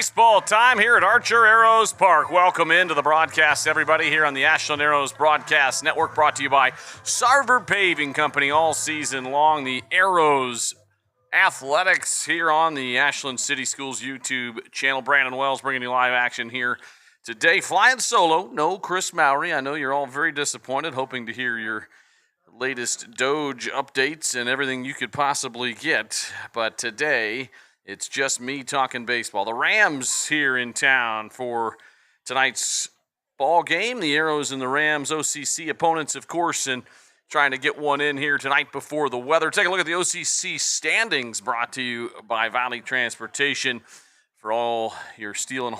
baseball time here at Archer Arrows Park. Welcome into the broadcast, everybody, here on the Ashland Arrows Broadcast Network, brought to you by Sarver Paving Company all season long. The Arrows Athletics here on the Ashland City Schools YouTube channel. Brandon Wells bringing you live action here today. Flying solo, no Chris Mowry. I know you're all very disappointed, hoping to hear your latest Doge updates and everything you could possibly get. But today, it's just me talking baseball. The Rams here in town for tonight's ball game. The Arrows and the Rams, OCC opponents, of course, and trying to get one in here tonight before the weather. Take a look at the OCC standings, brought to you by Valley Transportation for all your steel and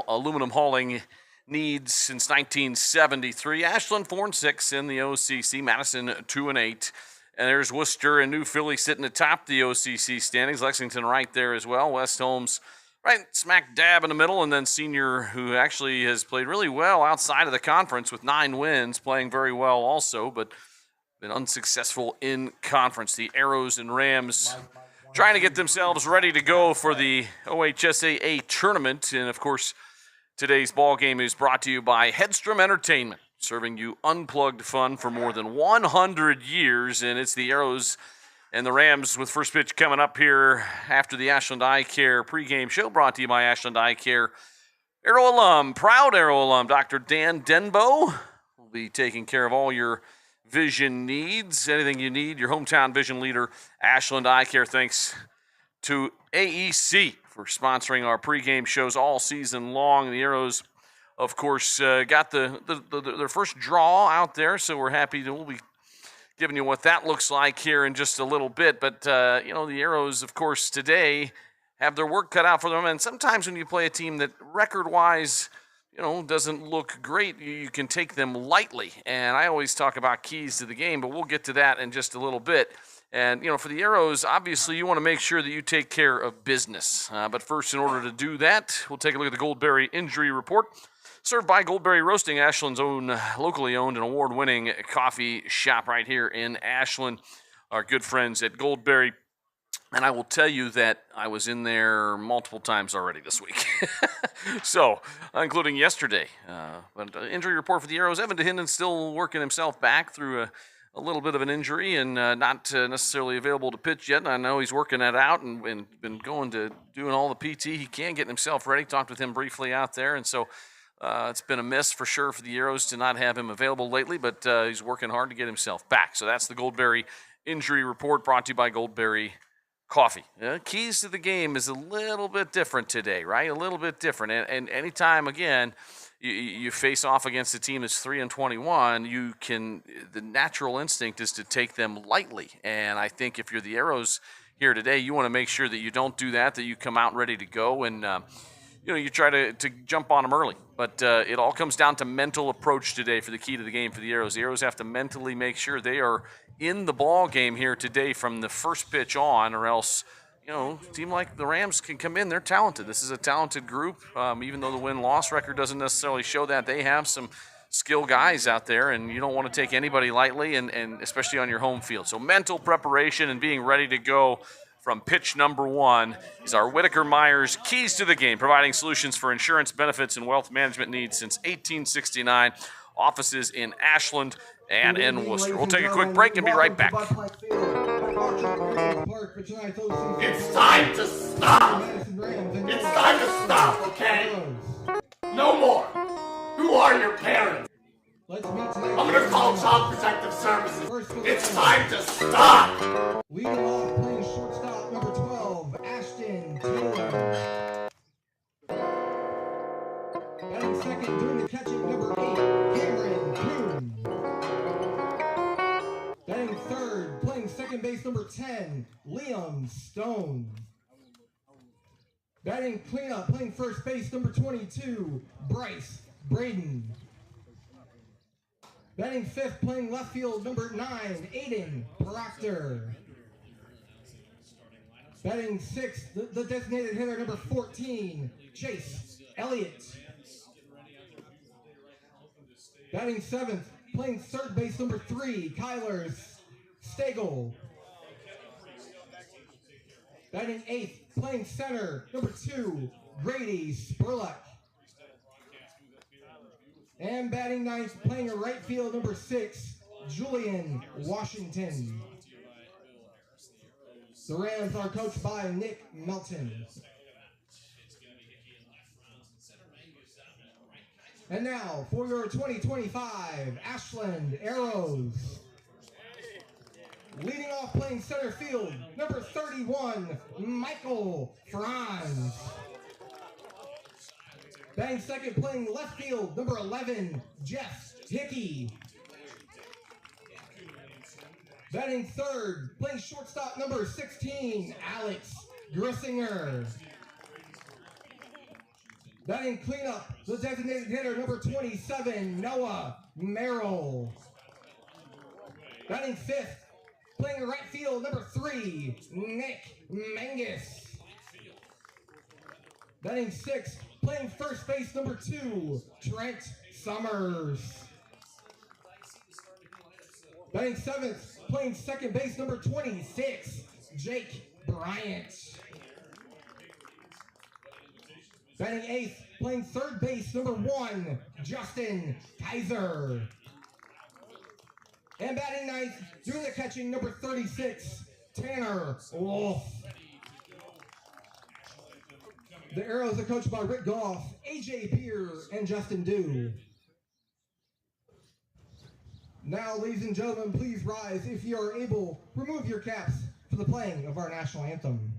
aluminum hauling needs since 1973. Ashland 4-6 in the OCC. Madison 2-8. And there's Worcester and New Philly sitting atop the OCC standings. Lexington right there as well. West Holmes right smack dab in the middle. And then Senior, who actually has played really well outside of the conference with 9 wins, playing very well also, but been unsuccessful in conference. The Arrows and Rams trying to get themselves ready to go for the OHSAA tournament. And, of course, today's ball game is brought to you by Headstrom Entertainment, serving you unplugged fun for more than 100 years. And it's the Arrows and the Rams with first pitch coming up here after the Ashland Eye Care pregame show, brought to you by Ashland Eye Care. Arrow alum, proud Arrow alum, Dr. Dan Denbo will be taking care of all your vision needs. Anything you need, your hometown vision leader, Ashland Eye Care. Thanks to AEC for sponsoring our pregame shows all season long. The Arrows, of course, got their first draw out there, so we're happy we'll be giving you what that looks like here in just a little bit. But, the Arrows, of course, today have their work cut out for them. And sometimes when you play a team that record-wise, doesn't look great, you can take them lightly. And I always talk about keys to the game, but we'll get to that in just a little bit. And, for the Arrows, obviously you want to make sure that you take care of business. But first, in order to do that, we'll take a look at the Goldberry injury report. Served by Goldberry Roasting, Ashland's own, locally owned and award-winning coffee shop right here in Ashland. Our good friends at Goldberry. And I will tell you that I was in there multiple times already this week. So, including yesterday. But injury report for the Arrows. Evan DeHinden still working himself back through a little bit of an injury and not necessarily available to pitch yet. And I know he's working that out and been going to doing all the PT he can, getting himself ready. Talked with him briefly out there. And so, it's been a miss for sure for the Arrows to not have him available lately, but he's working hard to get himself back. So that's the Goldberry injury report, brought to you by Goldberry Coffee. Keys to the game is a little bit different today, right? A little bit different. And anytime, again, you face off against a team that's 3-21, the natural instinct is to take them lightly. And I think if you're the Arrows here today, you want to make sure that you don't do that you come out ready to go and you try to jump on them early. But it all comes down to mental approach today for the key to the game for the Arrows. The Arrows have to mentally make sure they are in the ball game here today from the first pitch on, or else, a team like the Rams can come in. They're talented. This is a talented group. Even though the win-loss record doesn't necessarily show that, they have some skill guys out there, and you don't want to take anybody lightly, and especially on your home field. So mental preparation and being ready to go from pitch number 1 is our Whitaker Myers Keys to the Game, providing solutions for insurance, benefits, and wealth management needs since 1869. Offices in Ashland and in Worcester. We'll take a quick break and be right back. It's time to stop! It's time to stop, okay? No more! Who are your parents? I'm gonna call Child Protective Services. It's time to stop! Leading off, playing shortstop, number 12, Ashton Taylor. Batting second, doing the catching, number 8, Cameron Kuhn. Batting third, playing second base, number 10, Liam Stone. Batting cleanup, playing first base, number 22, Bryce Braden. Batting fifth, playing left field, number 9, Aiden Proctor. Batting sixth, the designated hitter, number 14, Chase Elliott. Batting seventh, playing third base, number 3, Kyler Stagel. Batting 8th, playing center, number 2, Grady Spurlock. And batting 9th, playing right field, number 6, Julian Washington. The Rams are coached by Nick Melton. And now for your 2025 Ashland Arrows. Leading off, playing center field, number 31, Michael Franz. Batting second, playing left field, number 11, Jeff Hickey. Batting third, playing shortstop, number 16, Alex Grissinger. Batting cleanup, the designated hitter, number 27, Noah Merrill. Batting fifth, playing right field, number 3, Nick Mangus. Batting sixth, playing first base, number 2, Trent Summers. Batting seventh, playing second base, number 26, Jake Bryant. Batting eighth, playing third base, number 1, Justin Kaiser. And batting ninth, doing the catching, number 36, Tanner Wolf. The Arrows are coached by Rick Goff, AJ Beer, and Justin Dew. Now, ladies and gentlemen, please rise. If you are able, remove your caps for the playing of our national anthem.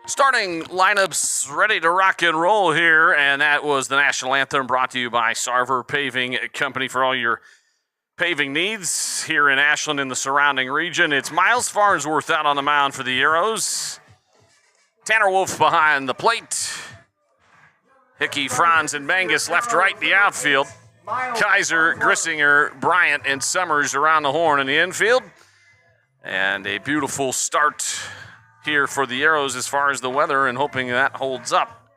Starting lineups ready to rock and roll here, and that was the national anthem brought to you by Sarver Paving Company for all your paving needs here in Ashland and the surrounding region. It's Miles Farnsworth out on the mound for the Arrows. Tanner Wolf behind the plate. Hickey, Franz, and Mangus left-right the outfield. Kaiser, Grissinger, Bryant, and Summers around the horn in the infield. And a beautiful start here for the Arrows as far as the weather, and hoping that holds up.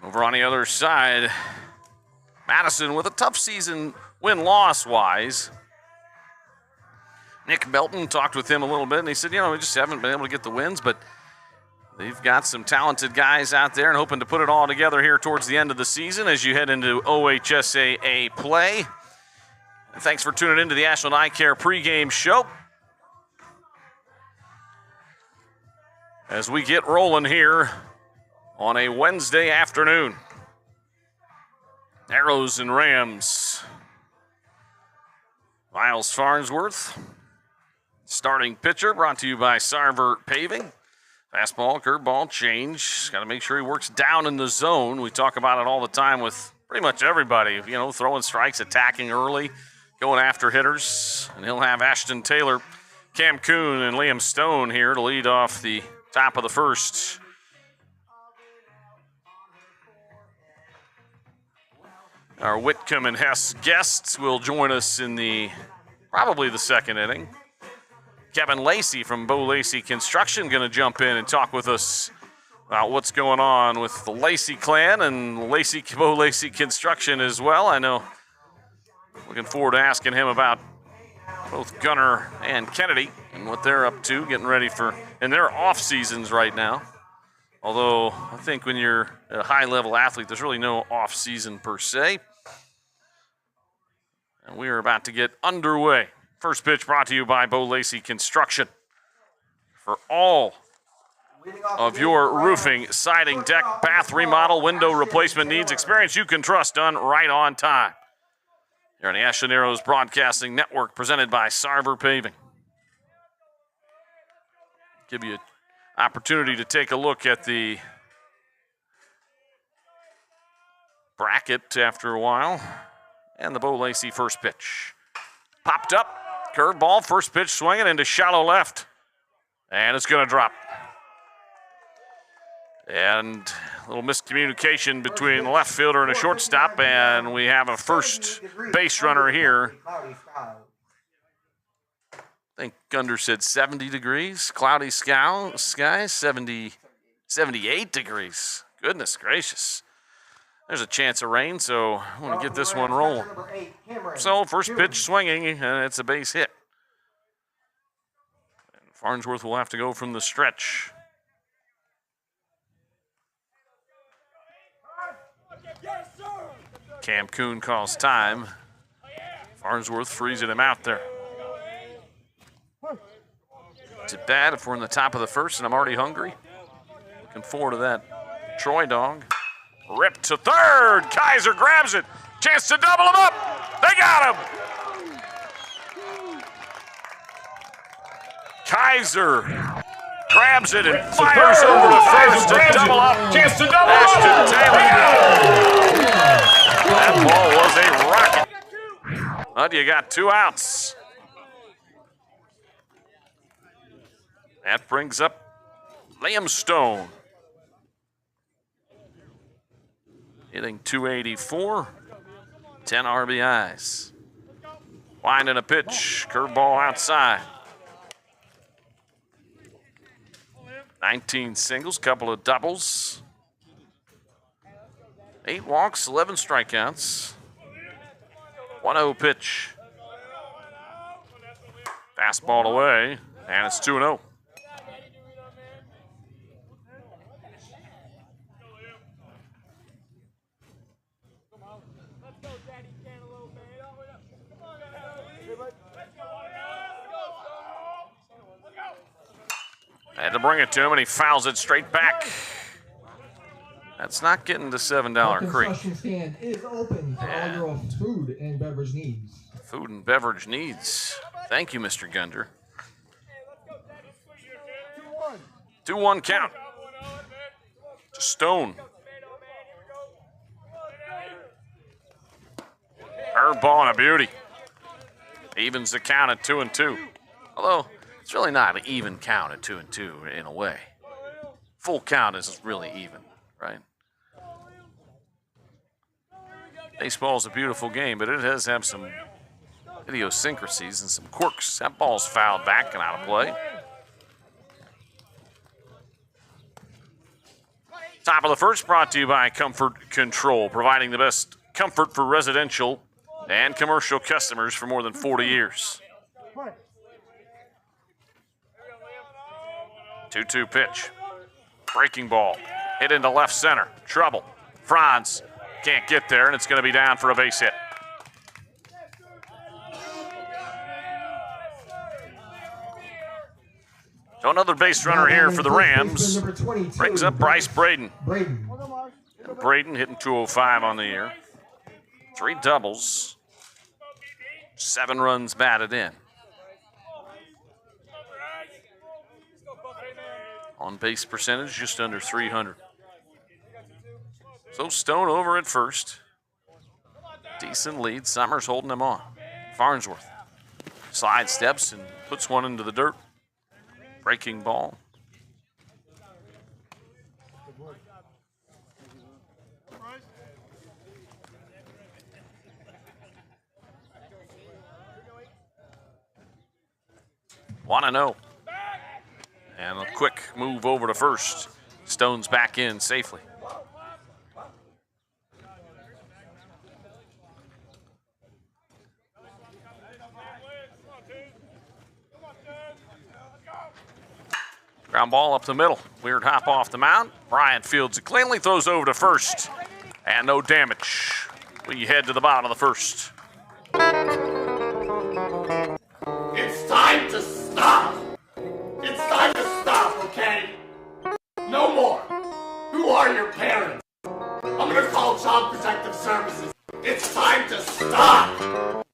Over on the other side, Madison with a tough season win-loss-wise. Nick Melton talked with him a little bit, and he said, we just haven't been able to get the wins, but they've got some talented guys out there and hoping to put it all together here towards the end of the season as you head into OHSAA play. And thanks for tuning into the Ashland Eye Care pregame show. As we get rolling here on a Wednesday afternoon. Arrows and Rams. Miles Farnsworth, starting pitcher, brought to you by Sarver Paving. Fastball, curveball, change. Got to make sure he works down in the zone. We talk about it all the time with pretty much everybody, throwing strikes, attacking early, going after hitters. And he'll have Ashton Taylor, Cam Kuhn, and Liam Stone here to lead off the top of the first. Our Whitcomb and Hess guests will join us in probably the second inning. Kevin Lacey from Bo Lacey Construction going to jump in and talk with us about what's going on with the Lacey clan and Bo Lacey Construction as well. I know, looking forward to asking him about both Gunner and Kennedy and what they're up to, getting ready for, in their off seasons right now. Although I think when you're a high-level athlete, there's really no off season per se. And we are about to get underway. First pitch brought to you by Bo Lacey Construction. For all of your roofing, siding, deck, bath remodel, window replacement needs, experience you can trust, done right on time. Here on the Ashland Arrows Broadcasting Network, presented by Sarver Paving. Give you an opportunity to take a look at the bracket after a while. And the Bo Lacey first pitch. Popped up, curveball, first pitch swinging into shallow left. And it's going to drop. And a little miscommunication between the left fielder and a shortstop, and we have a first base runner here. I think Gunder said 70 degrees, cloudy sky, 78 degrees. Goodness gracious. There's a chance of rain, so I want to get this one rolling. So first pitch swinging, and it's a base hit. And Farnsworth will have to go from the stretch. Cam Kuhn calls time. Farnsworth freezing him out there. Is it bad if we're in the top of the first and I'm already hungry? Looking forward to that. Troy dog. Ripped to third. Kaiser grabs it. Chance to double him up. They got him. Kaiser grabs it and fires over to first to double up. Chance to double Ashton Taylor. That ball was a rocket. But you got 2 outs. That brings up Liam Stone. Hitting .284, 10 RBIs. Winding a pitch, curveball outside. 19 singles, couple of doubles. 8 walks, 11 strikeouts. 1-0 pitch. Fastball away, and it's 2-0. Had to bring it to him, and he fouls it straight back. That's not getting to $7 Creek. The concession stand is open for all your food and beverage needs. Food and beverage needs. Thank you, Mr. Gunder. 2-1 count. To Stone. Curveball and a beauty. Evens the count at 2-2. Although, it's really not an even count at 2-2 in a way. Full count is really even, right? Baseball's a beautiful game, but it does have some idiosyncrasies and some quirks. That ball's fouled back and out of play. Top of the first brought to you by Comfort Control, providing the best comfort for residential and commercial customers for more than 40 years. 2-2 pitch. Breaking ball. Hit into left center. Trouble. Franz can't get there, and it's going to be down for a base hit. So another base runner here for the Rams. Brings up Bryce Braden. And Braden hitting .205 on the year. 3 doubles. 7 runs batted in. On base percentage, just under 300. So Stone over at first. Decent lead. Summers holding him on. Farnsworth side steps and puts one into the dirt. Breaking ball. Want to know. And a quick move over to first. Stones back in safely. Ground ball up the middle. Weird hop off the mound. Bryant fields it cleanly, throws over to first. And no damage. We head to the bottom of the first. It's time to stop. It's time to stop, okay? No more. Who are your parents? I'm gonna call Child Protective Services. It's time to stop.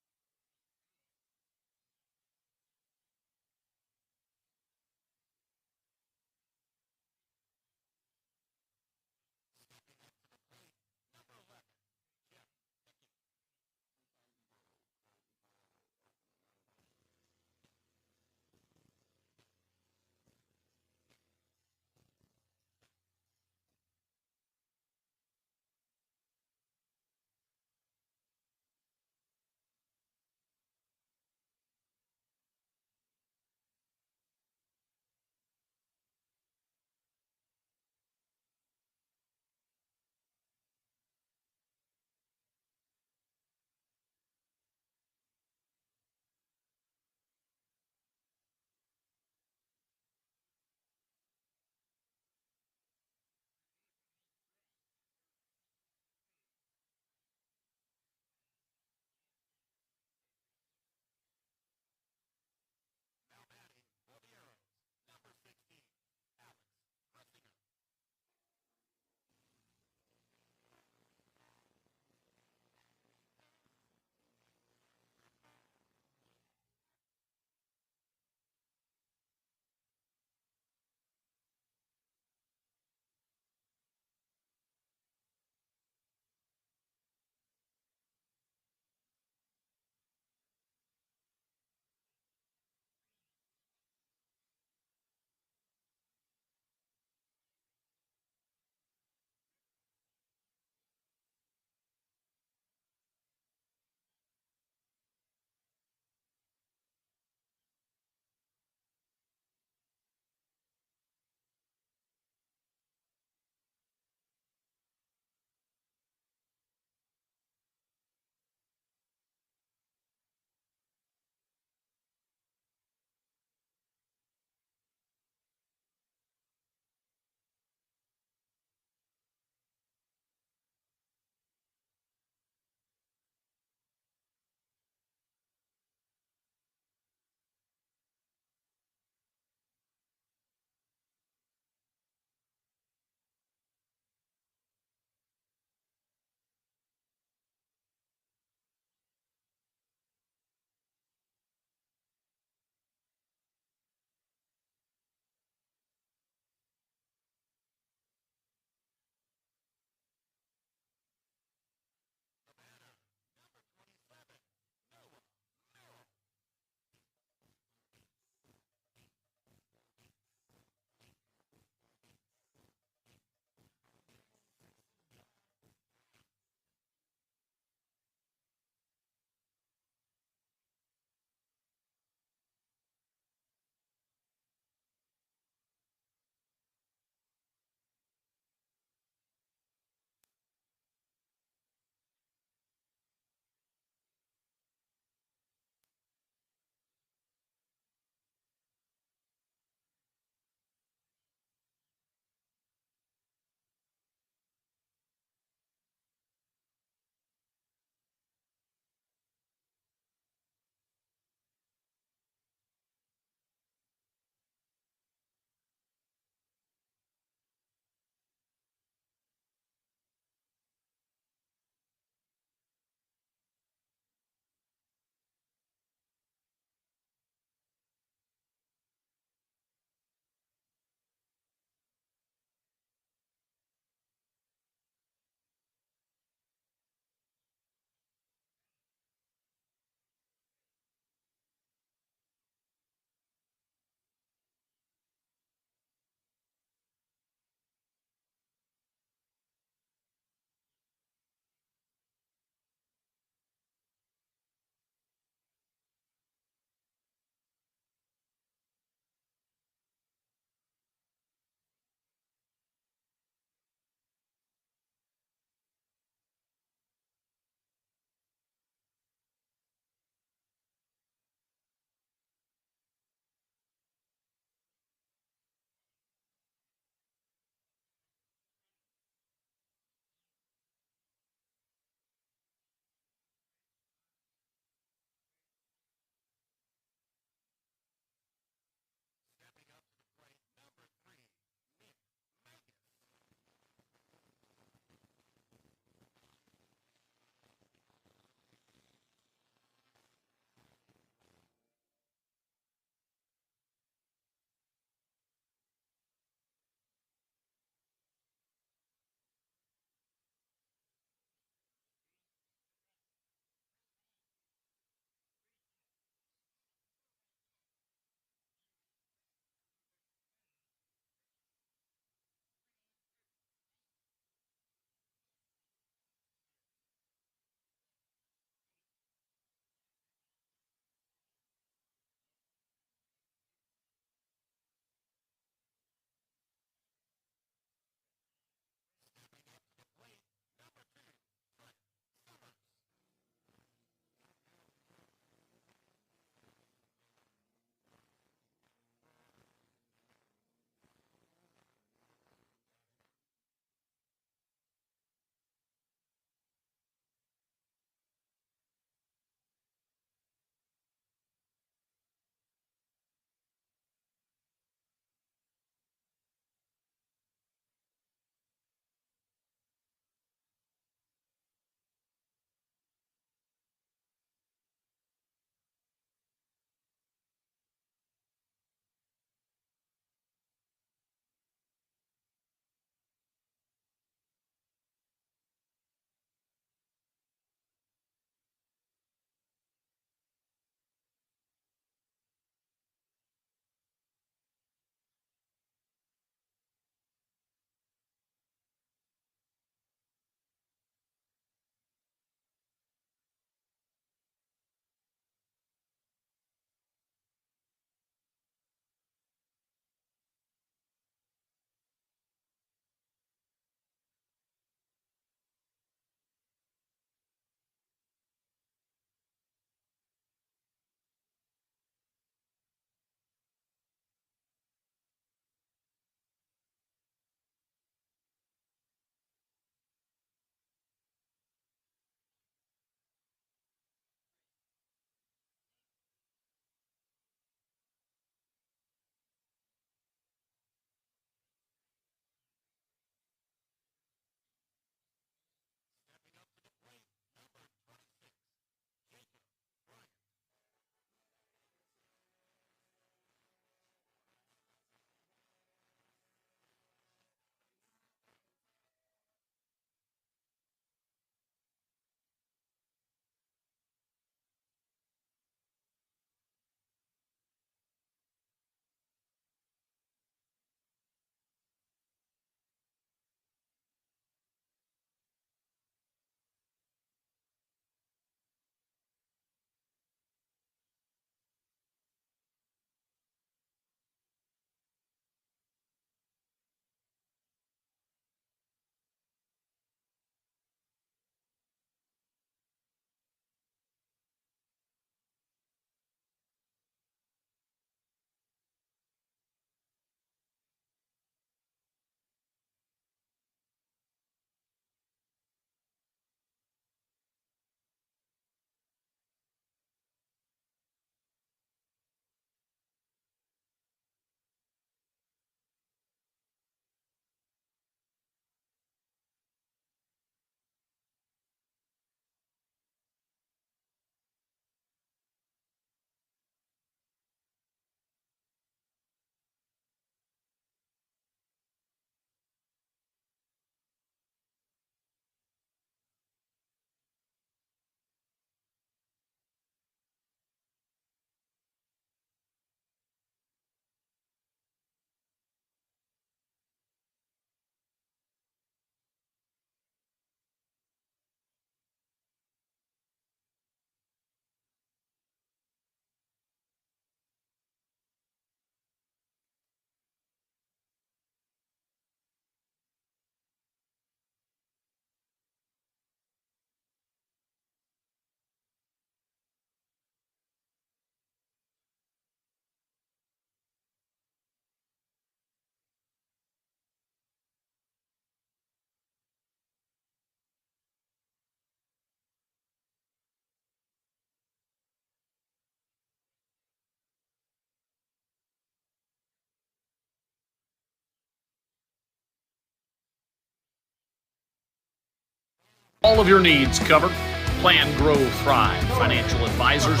All of your needs covered. Plan, grow, thrive. Financial advisors.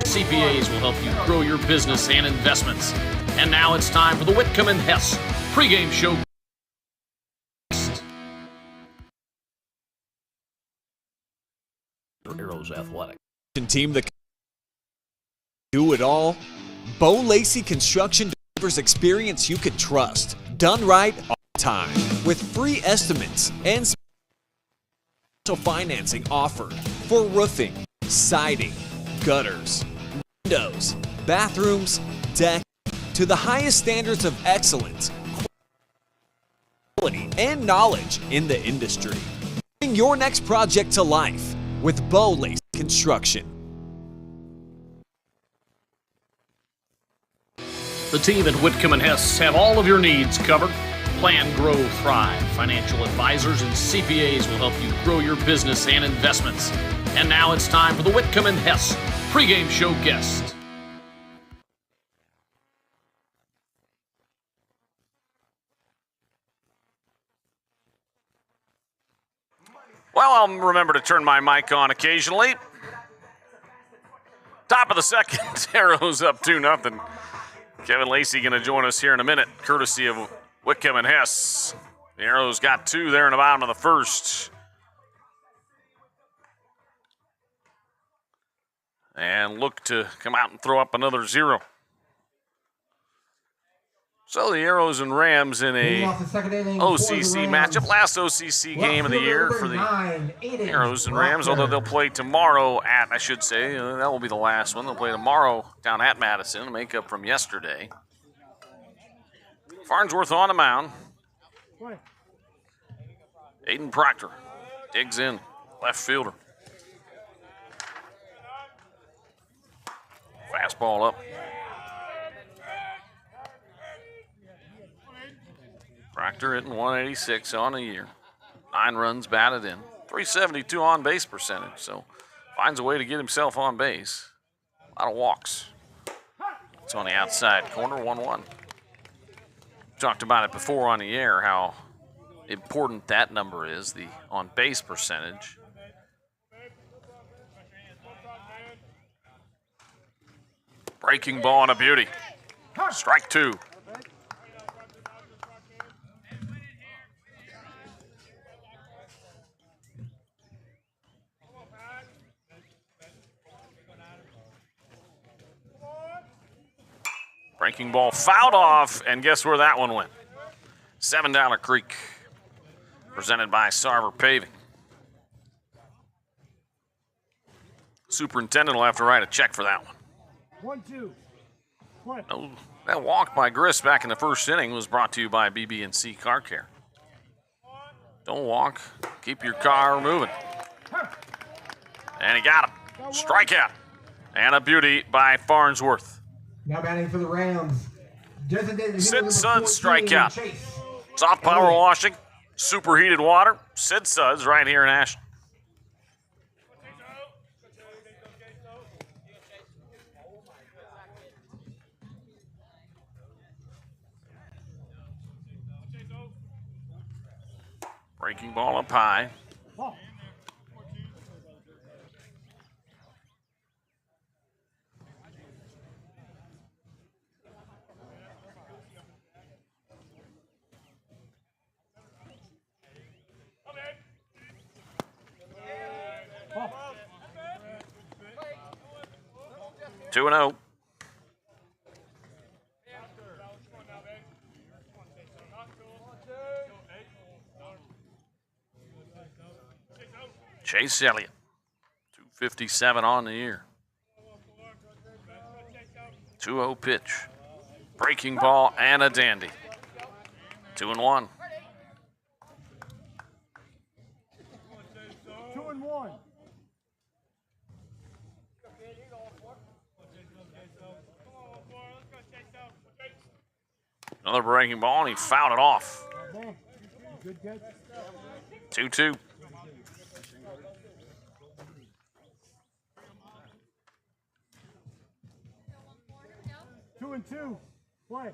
CPAs will help you grow your business and investments. And now it's time for the Whitcomb and Hess pregame show. Arrows Athletic team that can do it all. Bo Lacey Construction delivers experience you can trust. Done right all the time. With free estimates and special financing offered for roofing, siding, gutters, windows, bathrooms, deck, to the highest standards of excellence, quality, and knowledge in the industry. Bring your next project to life with Bo Lacey Construction. The team at Whitcomb and Hess have all of your needs covered. Plan, grow, thrive. Financial advisors and CPAs will help you grow your business and investments. And now it's time for the Whitcomb and Hess pregame show guest. Well, I'll remember to turn my mic on occasionally. Top of the second, Arrows up 2-0. Kevin Lacey going to join us here in a minute, courtesy of Whitcomb and Hess. The Arrows got 2 there in the bottom of the first. And look to come out and throw up another 0. So the Arrows and Rams in a OCC matchup. Last OCC game of the year for the Arrows and Rams, although they'll play tomorrow at, I should say, that will be the last one. They'll play tomorrow down at Madison to make up from yesterday. Farnsworth on the mound. Aiden Proctor digs in, left fielder. Fastball up. Proctor hitting 186 on the year. 9 runs batted in. 372 on base percentage, so finds a way to get himself on base. A lot of walks. It's on the outside corner, 1-1. Talked about it before on the air, how important that number is, the on base percentage. Breaking ball and a beauty. Strike 2. Breaking ball fouled off, and guess where that one went? $7 Creek, presented by Sarver Paving. Superintendent will have to write a check for that one. 1-2. No, that walk by Grist back in the first inning was brought to you by BB&C Car Care. Don't walk, keep your car moving. And he got him. Strikeout. And a beauty by Farnsworth. Now batting for the Rams. Sid Suds strikeout. Soft power washing, superheated water. Sid Suds right here in Ashland. Breaking ball up high. 2-0. Chase Elliott, 257 on the year. 2-0 pitch. Breaking ball and a dandy. 2-1. 2-1. Another breaking ball, and he fouled it off. Good catch. 2-2. Two and two. Play.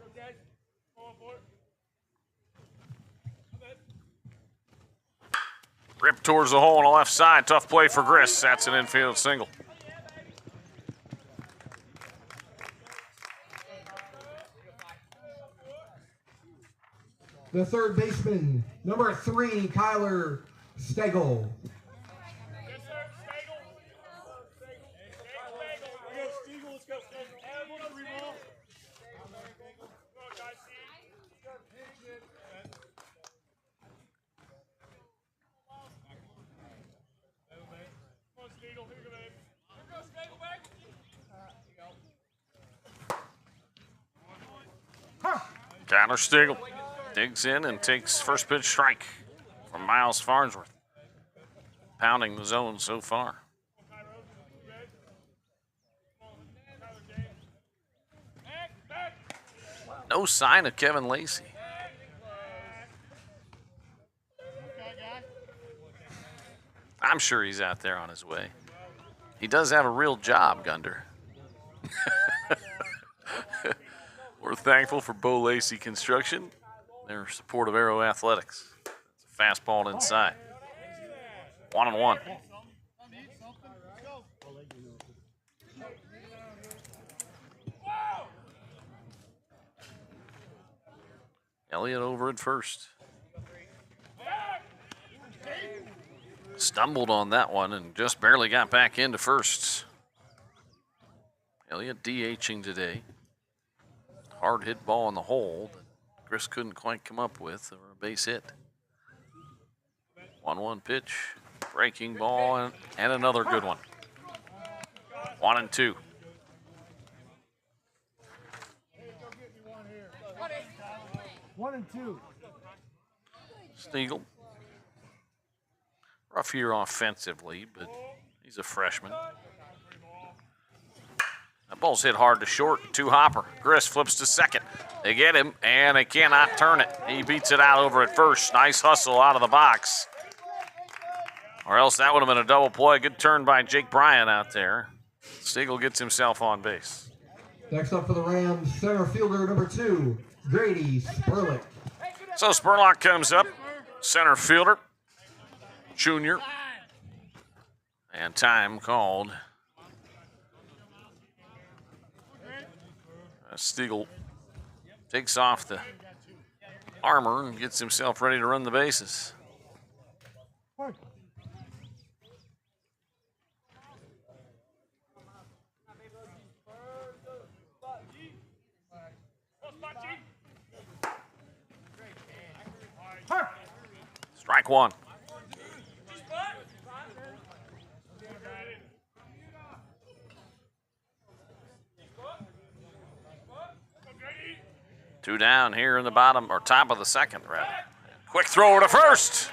Ripped towards the hole on the left side. Tough play for Gris. That's an infield single. The third baseman, number 3, Kyler Stegel. Tyler Stigl digs in and takes first pitch strike from Miles Farnsworth. Pounding the zone so far. No sign of Kevin Lacey. I'm sure he's out there on his way. He does have a real job, Gunder. We're thankful for Bo Lacey Construction, their support of Aero Athletics. It's a fastball inside. 1-1. Elliott over at first. Stumbled on that one and just barely got back into first. Elliott DHing today. Hard hit ball in the hole that Chris couldn't quite come up with, or a base hit. 1-1 pitch, breaking ball, and another good one. 1-2. One and two. Stegel. Rough year offensively, but he's a freshman. That ball's hit hard to short, 2 hopper. Gris flips to second. They get him, and they cannot turn it. He beats it out over at first. Nice hustle out of the box. Or else that would have been a double play. Good turn by Jake Bryan out there. Stegel gets himself on base. Next up for the Rams, center fielder number 2, Grady Spurlick. So Spurlock comes up, center fielder, junior, and time called. Stegel takes off the armor and gets himself ready to run the bases. Strike 1. Two down here in the bottom, or top of the second, rather. Quick throw to first.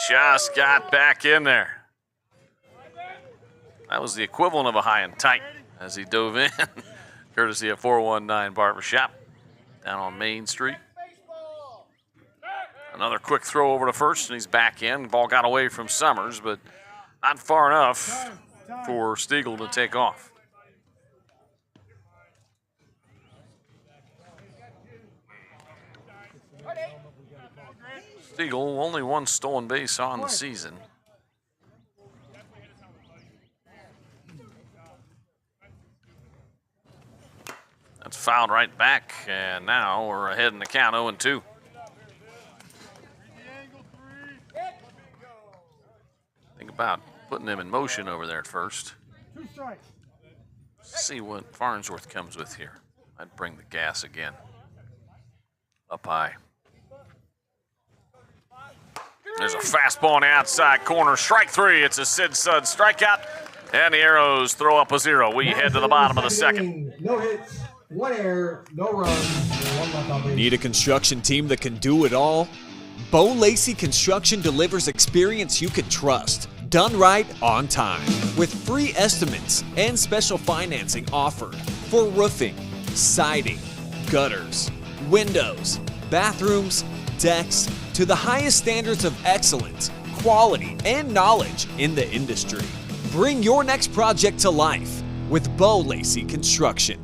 Just got back in there. That was the equivalent of a high and tight as he dove in, courtesy of 419 Barbershop down on Main Street. Another quick throw over to first, and he's back in. Ball got away from Summers, but not far enough for Stegel to take off. Stegel, only 1 stolen base on the season. That's fouled right back, and now we're ahead in the count, 0-2. Think about putting them in motion over there at first. 2 strikes. See what Farnsworth comes with here. I'd bring the gas again. Up high. There's a fastball on the outside corner. Strike 3. It's a Sid Sud strikeout. And the Arrows throw up a 0. We head to the bottom of the second. No hits, 1 error, no runs, 1 left on base. Need a construction team that can do it all? Bo Lacey Construction delivers experience you can trust, done right on time, with free estimates and special financing offered for roofing, siding, gutters, windows, bathrooms, decks, to the highest standards of excellence, quality, and knowledge in the industry. Bring your next project to life with Bo Lacey Construction.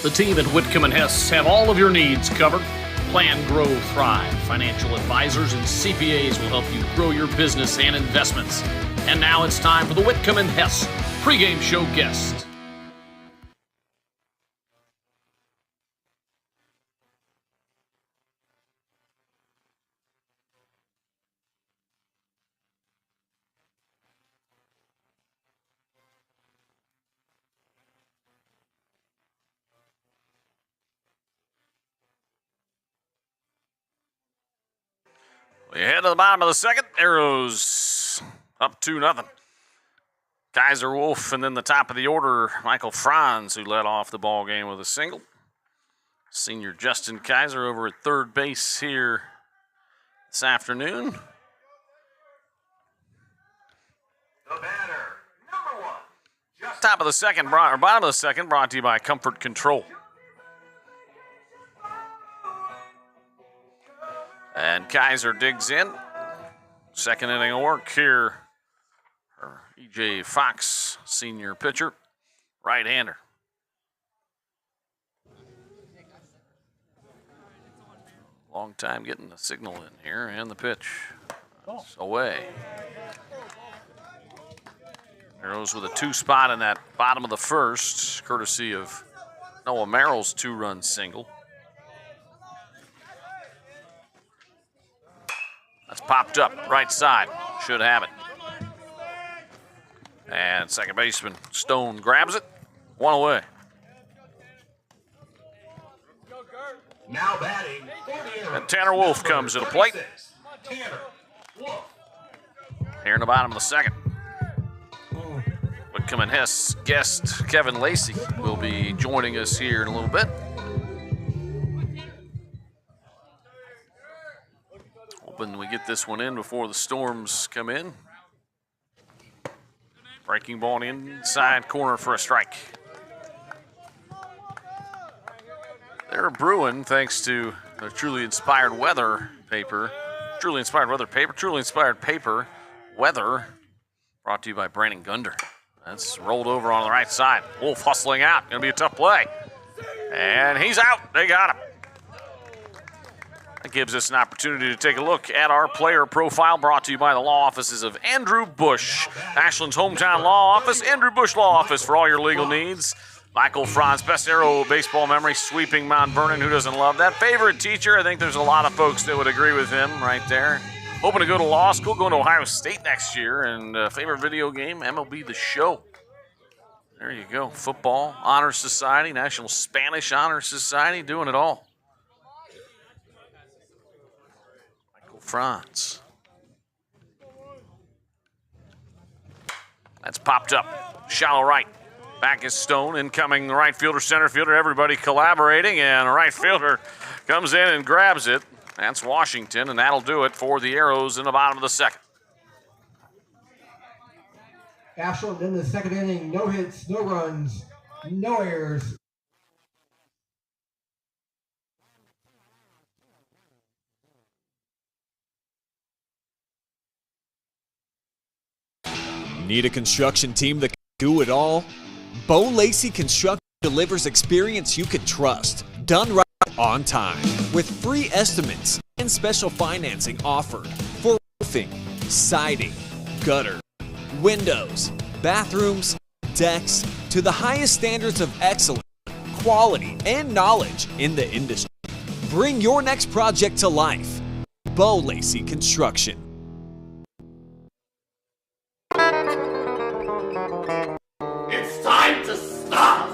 The team at Whitcomb and Hess have all of your needs covered. Plan, Grow, Thrive. Financial advisors and CPAs will help you grow your business and investments. And now it's time for the Whitcomb and Hess pregame show guest. We head to the bottom of the second. Arrows up 2-0. Kaiser Wolf, and then the top of the order, Michael Franz, who led off the ball game with a single. Senior Justin Kaiser over at third base here this afternoon. The batter, number 1. Top of the second, or bottom of the second, brought to you by Comfort Control. And Kaiser digs in. Second inning of work here. E.J. Fox, senior pitcher, right-hander. Long time getting the signal in here, and the pitch. It's away. Arrows with a 2 spot in that bottom of the first, courtesy of Noah Merrill's 2-run single. That's popped up, right side. Should have it. And second baseman Stone grabs it. 1 away. Now batting, And Tanner Wolf comes to the plate. Tanner Wolf. Here in the bottom of the second. Whitcomb and Hess guest Kevin Lacey will be joining us here in a little bit. Hoping we get this one in before the Storms come in. Breaking ball inside corner for a strike. They're brewing thanks to the Truly Inspired Weather paper. Truly Inspired Weather paper. Truly Inspired paper. Weather. Brought to you by Brandon Gunder. That's rolled over on the right side. Wolf hustling out. Going to be a tough play. And he's out. They got him. That gives us an opportunity to take a look at our player profile, brought to you by the law offices of Andrew Bush, Ashland's hometown law office, Andrew Bush Law Office for all your legal needs. Michael Franz, best Arrow baseball memory, sweeping Mount Vernon. Who doesn't love that? Favorite teacher, I think there's a lot of folks that would agree with him right there. Hoping to go to law school, going to Ohio State next year. And favorite video game, MLB The Show. There you go. Football, Honor Society, National Spanish Honor Society, doing it all. Franz. That's popped up. Shallow right. Back is Stone. Incoming right fielder, center fielder. Everybody collaborating. And a right fielder comes in and grabs it. That's Washington. And that'll do it for the Arrows in the bottom of the second. Ashland in the second inning. No hits, no runs, no errors. Need a construction team that can do it all? Bo Lacey Construction delivers experience you can trust, done right on time, with free estimates and special financing offered for roofing, siding, gutter, windows, bathrooms, decks, to the highest standards of excellence, quality, and knowledge in the industry. Bring your next project to life. Bo Lacey Construction. It's time to stop!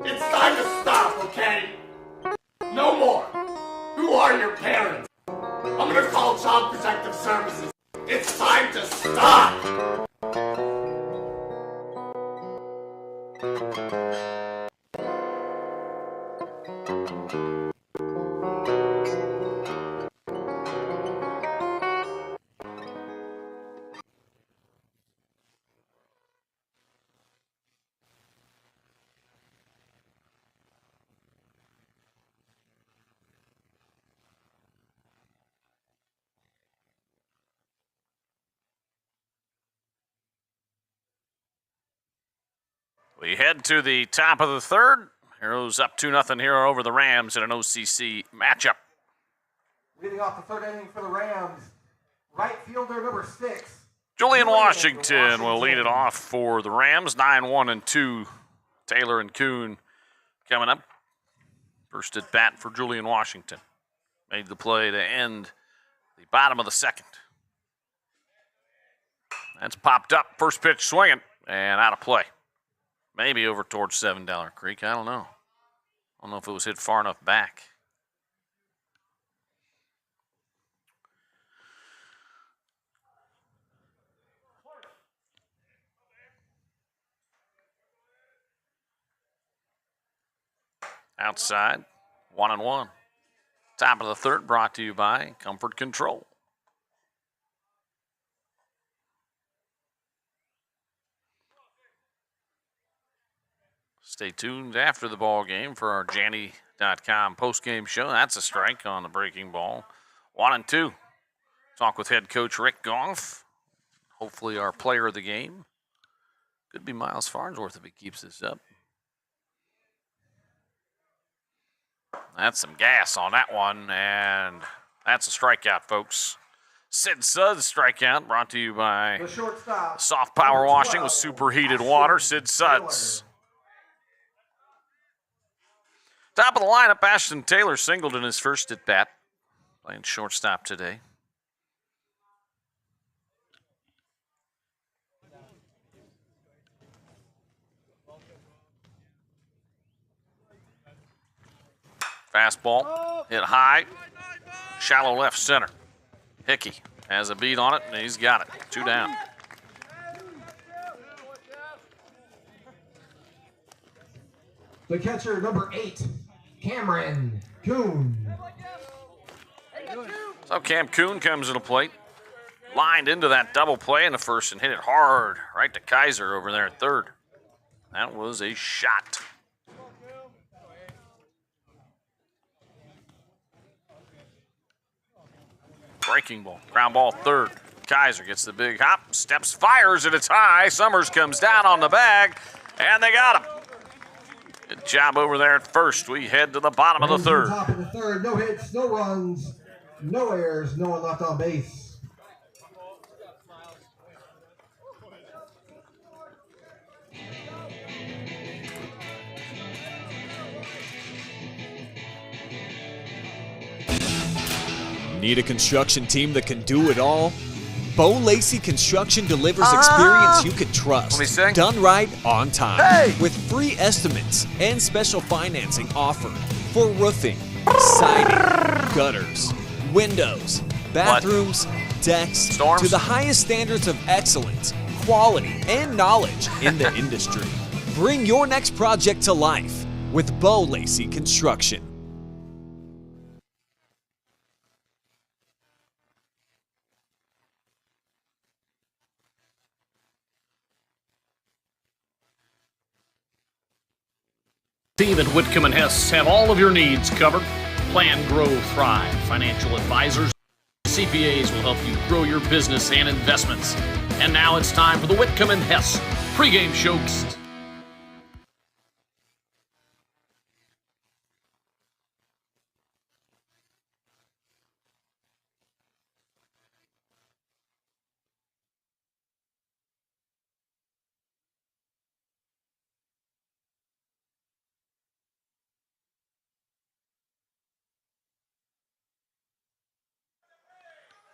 It's time to stop, okay? No more! Who are your parents? I'm gonna call Child Protective Services. It's time to stop! We head to the top of the third. Arrows up 2-0 here over the Rams in an OCC matchup. Leading off the third inning for the Rams, right fielder number 6. Julian Washington will lead it off for the Rams. 9-1-2. Taylor and Kuhn coming up. First at bat for Julian Washington. Made the play to end the bottom of the second. That's popped up. First pitch swinging and out of play. Maybe over towards $7 Creek. I don't know. I don't know if it was hit far enough back. Outside, 1-1. Top of the third brought to you by Comfort Control. Stay tuned after the ball game for our Janny.com postgame show. That's a strike on the breaking ball. 1-2. Talk with head coach Rick Goff. Hopefully our player of the game. Could be Miles Farnsworth if he keeps this up. That's some gas on that one, and that's a strikeout, folks. Sid Suds strikeout brought to you by The shortstop, Soft Power number Washing 12, with superheated water. Sid Suds. Top of the lineup, Ashton Taylor singled in his first at bat, playing shortstop today. Fastball hit high, shallow left center. Hickey has a beat on it, and he's got it. 2 down. The catcher, number 8, Cameron Kuhn. So Cam Kuhn comes to the plate. Lined into that double play in the first and hit it hard right to Kaiser over there at third. That was a shot. Breaking ball, ground ball third. Kaiser gets the big hop, steps, fires, and it's high. Summers comes down on the bag, and they got him. Good job over there at first. We head to the bottom of the third. Top of the third, no hits, no runs, no errors, no one left on base. Need a construction team that can do it all? Bo Lacey Construction delivers experience you can trust. Let me sing. Done right on time. Hey! With free estimates and special financing offered for roofing, siding, gutters, windows, bathrooms, decks, Storms? to the highest standards of excellence, quality, and knowledge in the industry. Bring your next project to life with Bo Lacey Construction. Team at Whitcomb & Hess have all of your needs covered. Plan, grow, thrive. Financial advisors, CPAs will help you grow your business and investments. And now it's time for the Whitcomb & Hess pregame show.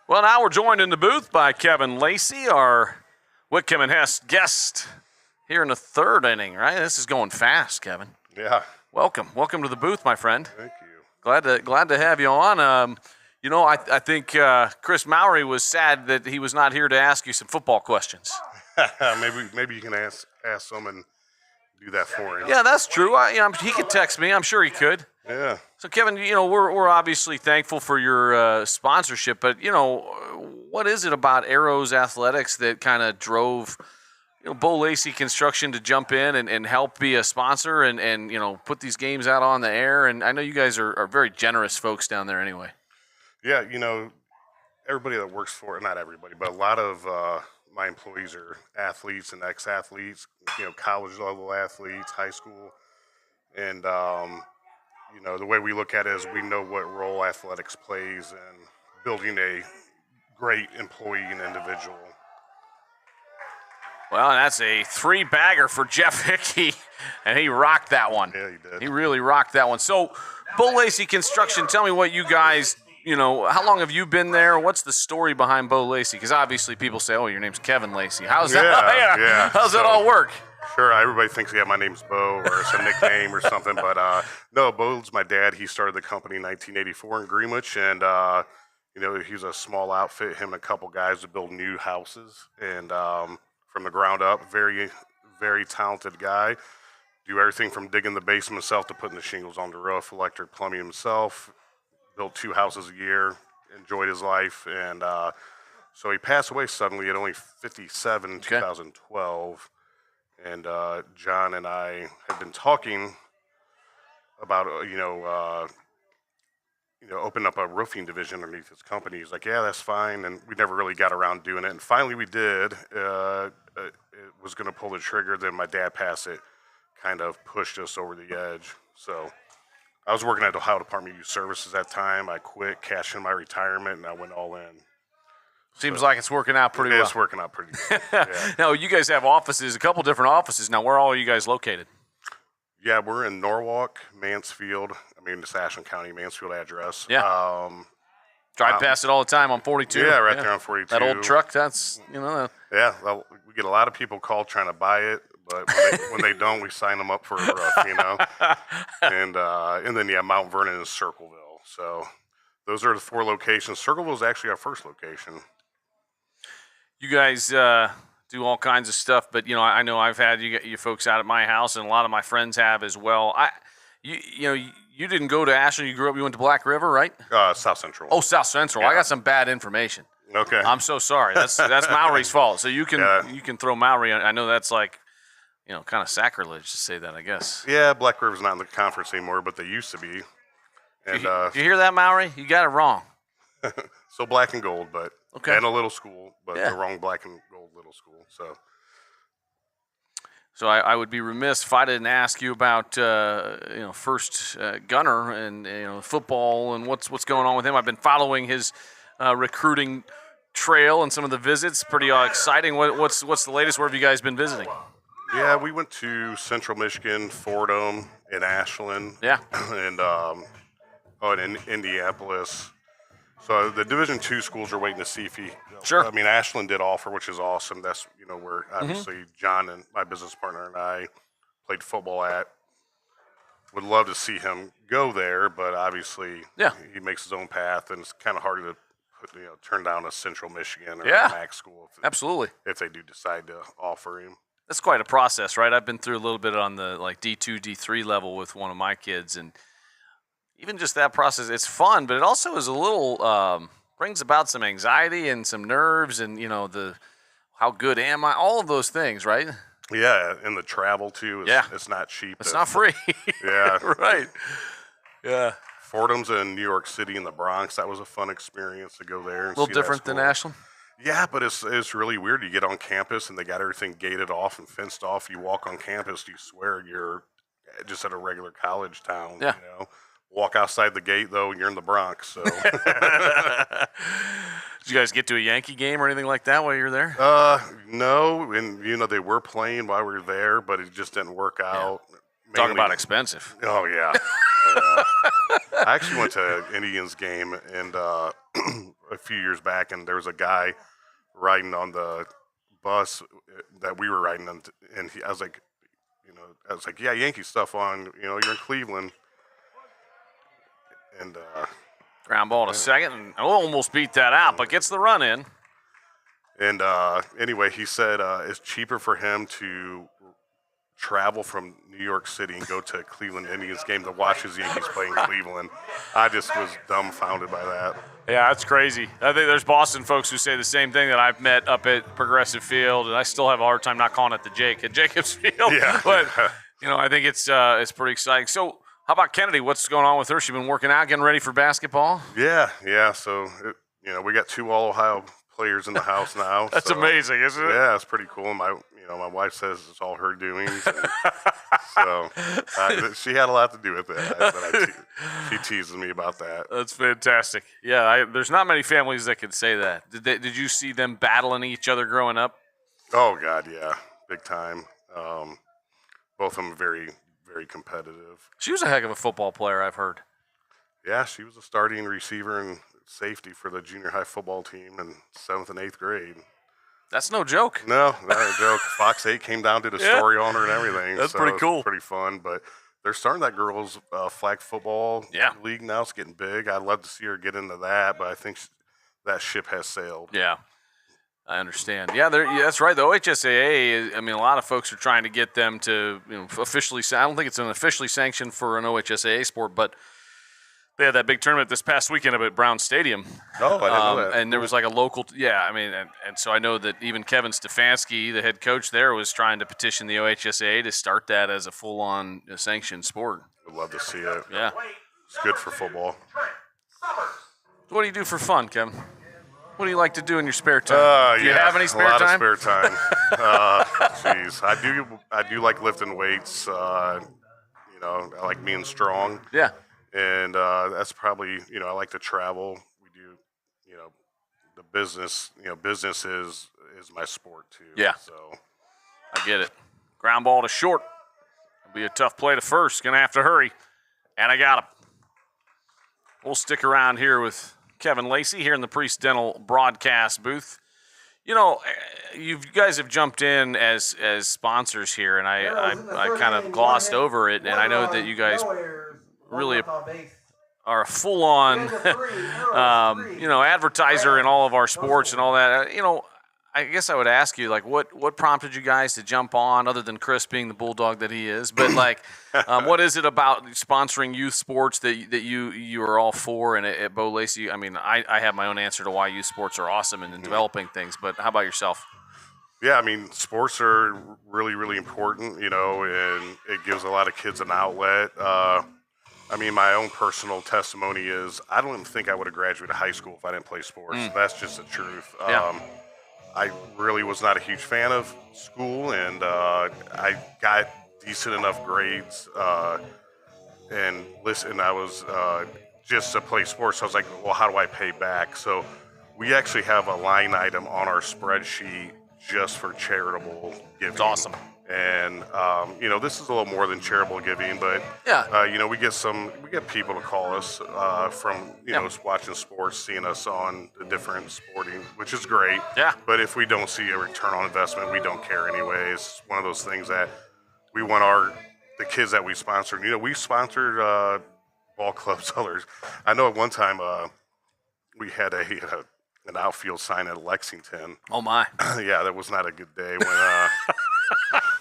Well, now we're joined in the booth by Kevin Lacey, our Whitcomb & Hess guest here in the third inning, right? This is going fast, Kevin. Yeah, Welcome to the booth, my friend. thank you. Glad to have you on. I think Chris Mowry was sad that he was not here to ask you some football questions. maybe you can ask someone do that for him. Yeah, that's true. He could text me. I'm sure he could. Yeah. So, Kevin, we're obviously thankful for your sponsorship, but what is it about Arrows Athletics that kind of drove Bo Lacey Construction to jump in and help be a sponsor and put these games out on the air? And I know you guys are very generous folks down there anyway. Yeah, everybody that works for it, not everybody, but a lot of my employees are athletes and ex-athletes, college level athletes, high school. And the way we look at it is we know what role athletics plays in building a great employee and individual. Well, and that's a 3-bagger for Jeff Hickey, and he rocked that one. Yeah, he did. He really rocked that one. So, Bo Lacey Construction, tell me what you guys, how long have you been there? What's the story behind Bo Lacey? Because obviously people say, oh, your name's Kevin Lacey. How's that? Yeah. How's that all work? Sure, everybody thinks, my name's Bo, or it's a nickname or something, but no, Bo's my dad. He started the company in 1984 in Greenwich, and he's a small outfit, him and a couple guys to build new houses, and from the ground up, very, very talented guy. Do everything from digging the basement himself to putting the shingles on the roof, electric, plumbing himself, built 2 houses a year, enjoyed his life, and so he passed away suddenly at only 57 in 2012. And John and I had been talking about, open up a roofing division underneath his company. He's like, yeah, that's fine. And we never really got around doing it. And finally we did. It was going to pull the trigger. Then my dad passed it, kind of pushed us over the edge. So I was working at the Ohio Department of Youth Services at that time. I quit, cashed in my retirement, and I went all in. Seems like it's working out pretty well. It's working out pretty good. Yeah. Now, you guys have offices, a couple different offices. Now, where all are you guys located? Yeah, we're in Norwalk, Mansfield. It's Ashland County, Mansfield address. Yeah. Drive past it all the time on 42. Yeah, right there on 42. That old truck, that's, Yeah, well, we get a lot of people call trying to buy it, but when they don't, we sign them up for a roof, And then, Mount Vernon and Circleville. So those are the 4 locations. Circleville is actually our first location. You guys do all kinds of stuff, but I know I've had you folks out at my house, and a lot of my friends have as well. You didn't go to Ashland. You went to Black River, right? South Central. Oh, South Central. Yeah. I got some bad information. Okay. I'm so sorry. That's Maury's fault. So you can throw Maury. I know that's like, kind of sacrilege to say that, I guess. Yeah, Black River's not in the conference anymore, but they used to be. And you hear that, Maury? You got it wrong. So black and gold, but okay. And a little school, but the wrong black and gold little school. So I would be remiss if I didn't ask you about first Gunner and football and what's going on with him. I've been following his recruiting trail and some of the visits. Pretty exciting. What's the latest? Where have you guys been visiting? Yeah, we went to Central Michigan, Fordham, and Ashland. Yeah. And in Indianapolis. So the Division II schools are waiting to see if he. Sure. Ashland did offer, which is awesome. That's where obviously John and my business partner and I played football at. Would love to see him go there, but obviously he makes his own path, and it's kind of hard to turn down a Central Michigan or a MAC school. Absolutely. If they do decide to offer him. That's quite a process, right? I've been through a little bit on the D2, D3 level with one of my kids, and even just that process, it's fun, but it also is a little brings about some anxiety and some nerves, and how good am I? All of those things, right? Yeah, and the travel too. It's not cheap. It's not free. Yeah, right. Yeah. Fordham's in New York City in the Bronx. That was a fun experience to go there. And a little different than Ashland. Yeah, but it's really weird. You get on campus and they got everything gated off and fenced off. You walk on campus, you swear you're just at a regular college town. Yeah. Walk outside the gate, though, and you're in the Bronx. So, did you guys get to a Yankee game or anything like that while you were there? No, and they were playing while we were there, but it just didn't work out. Talk about expensive. Oh yeah. I actually went to an Indians game and a few years back, and there was a guy riding on the bus that we were riding on, and I was like, yeah, Yankee stuff on. You're in Cleveland. And ground ball to second, and almost beat that out, but gets the run in. And anyway, he said it's cheaper for him to travel from New York City and go to a Cleveland Indians game to watch his Yankees play in Cleveland. I just was dumbfounded by that. Yeah, that's crazy. I think there's Boston folks who say the same thing that I've met up at Progressive Field, and I still have a hard time not calling it the Jake at Jacobs Field. Yeah. But I think it's pretty exciting. So, how about Kennedy? What's going on with her? She been working out, getting ready for basketball? Yeah. So, we got 2 All-Ohio players in the house now. That's amazing, isn't it? Yeah, it's pretty cool. my wife says it's all her doings. And so she had a lot to do with it. She teases me about that. That's fantastic. Yeah, there's not many families that can say that. Did you see them battling each other growing up? Oh, God, yeah. Big time. Both of them very, very competitive. She was a heck of a football player, I've heard. Yeah, she was a starting receiver and safety for the junior high football team in 7th and 8th grade. That's no joke. No, not a joke. Fox 8 came down, did a story on her and everything. That's so pretty cool. Pretty fun. But they're starting that girls' flag football league now. It's getting big. I'd love to see her get into that, but I think that ship has sailed. Yeah, I understand. Yeah, that's right. The OHSAA, I mean, a lot of folks are trying to get them to officially. I don't think it's an officially sanctioned for an OHSAA sport, but they had that big tournament this past weekend up at Brown Stadium. Oh, I didn't know that. And there was like a local, and so I know that even Kevin Stefanski, the head coach there, was trying to petition the OHSAA to start that as a full-on sanctioned sport. Would love to see it. Yeah. It's good for football. What do you do for fun, Kevin? What do you like to do in your spare time? Do you have any spare time? A lot of spare time. Jeez, I do like lifting weights. I like being strong. Yeah. And that's probably, I like to travel. We do, the business, business is my sport too. Yeah. So I get it. Ground ball to short. It'll be a tough play to first. Going to have to hurry. And I got him. We'll stick around here with Kevin Lacey here in the Priest Dental broadcast booth. You guys have jumped in as sponsors here, and I kind of glossed over it, and I know that you guys really are a full-on, advertiser in all of our sports and all that. I guess I would ask you, like, what prompted you guys to jump on, other than Chris being the bulldog that he is? But what is it about sponsoring youth sports that you are all for? And at Bo Lacey, I mean, I have my own answer to why youth sports are awesome and in developing things. But how about yourself? Yeah, I mean, sports are really, really important, and it gives a lot of kids an outlet. I mean, my own personal testimony is I don't even think I would have graduated high school if I didn't play sports. That's just the truth. Yeah. I really was not a huge fan of school, and I got decent enough grades. And I was just to play sports. So I was like, well, how do I pay back? So we actually have a line item on our spreadsheet just for charitable giving. It's awesome. And this is a little more than charitable giving, but we get people to call us from watching sports, seeing us on the different sporting, which is great. Yeah. But if we don't see a return on investment, we don't care anyways. It's one of those things that we want the kids that we sponsored. We sponsored ball clubs, others. I know at one time we had an outfield sign at Lexington. Oh my! Yeah, that was not a good day when.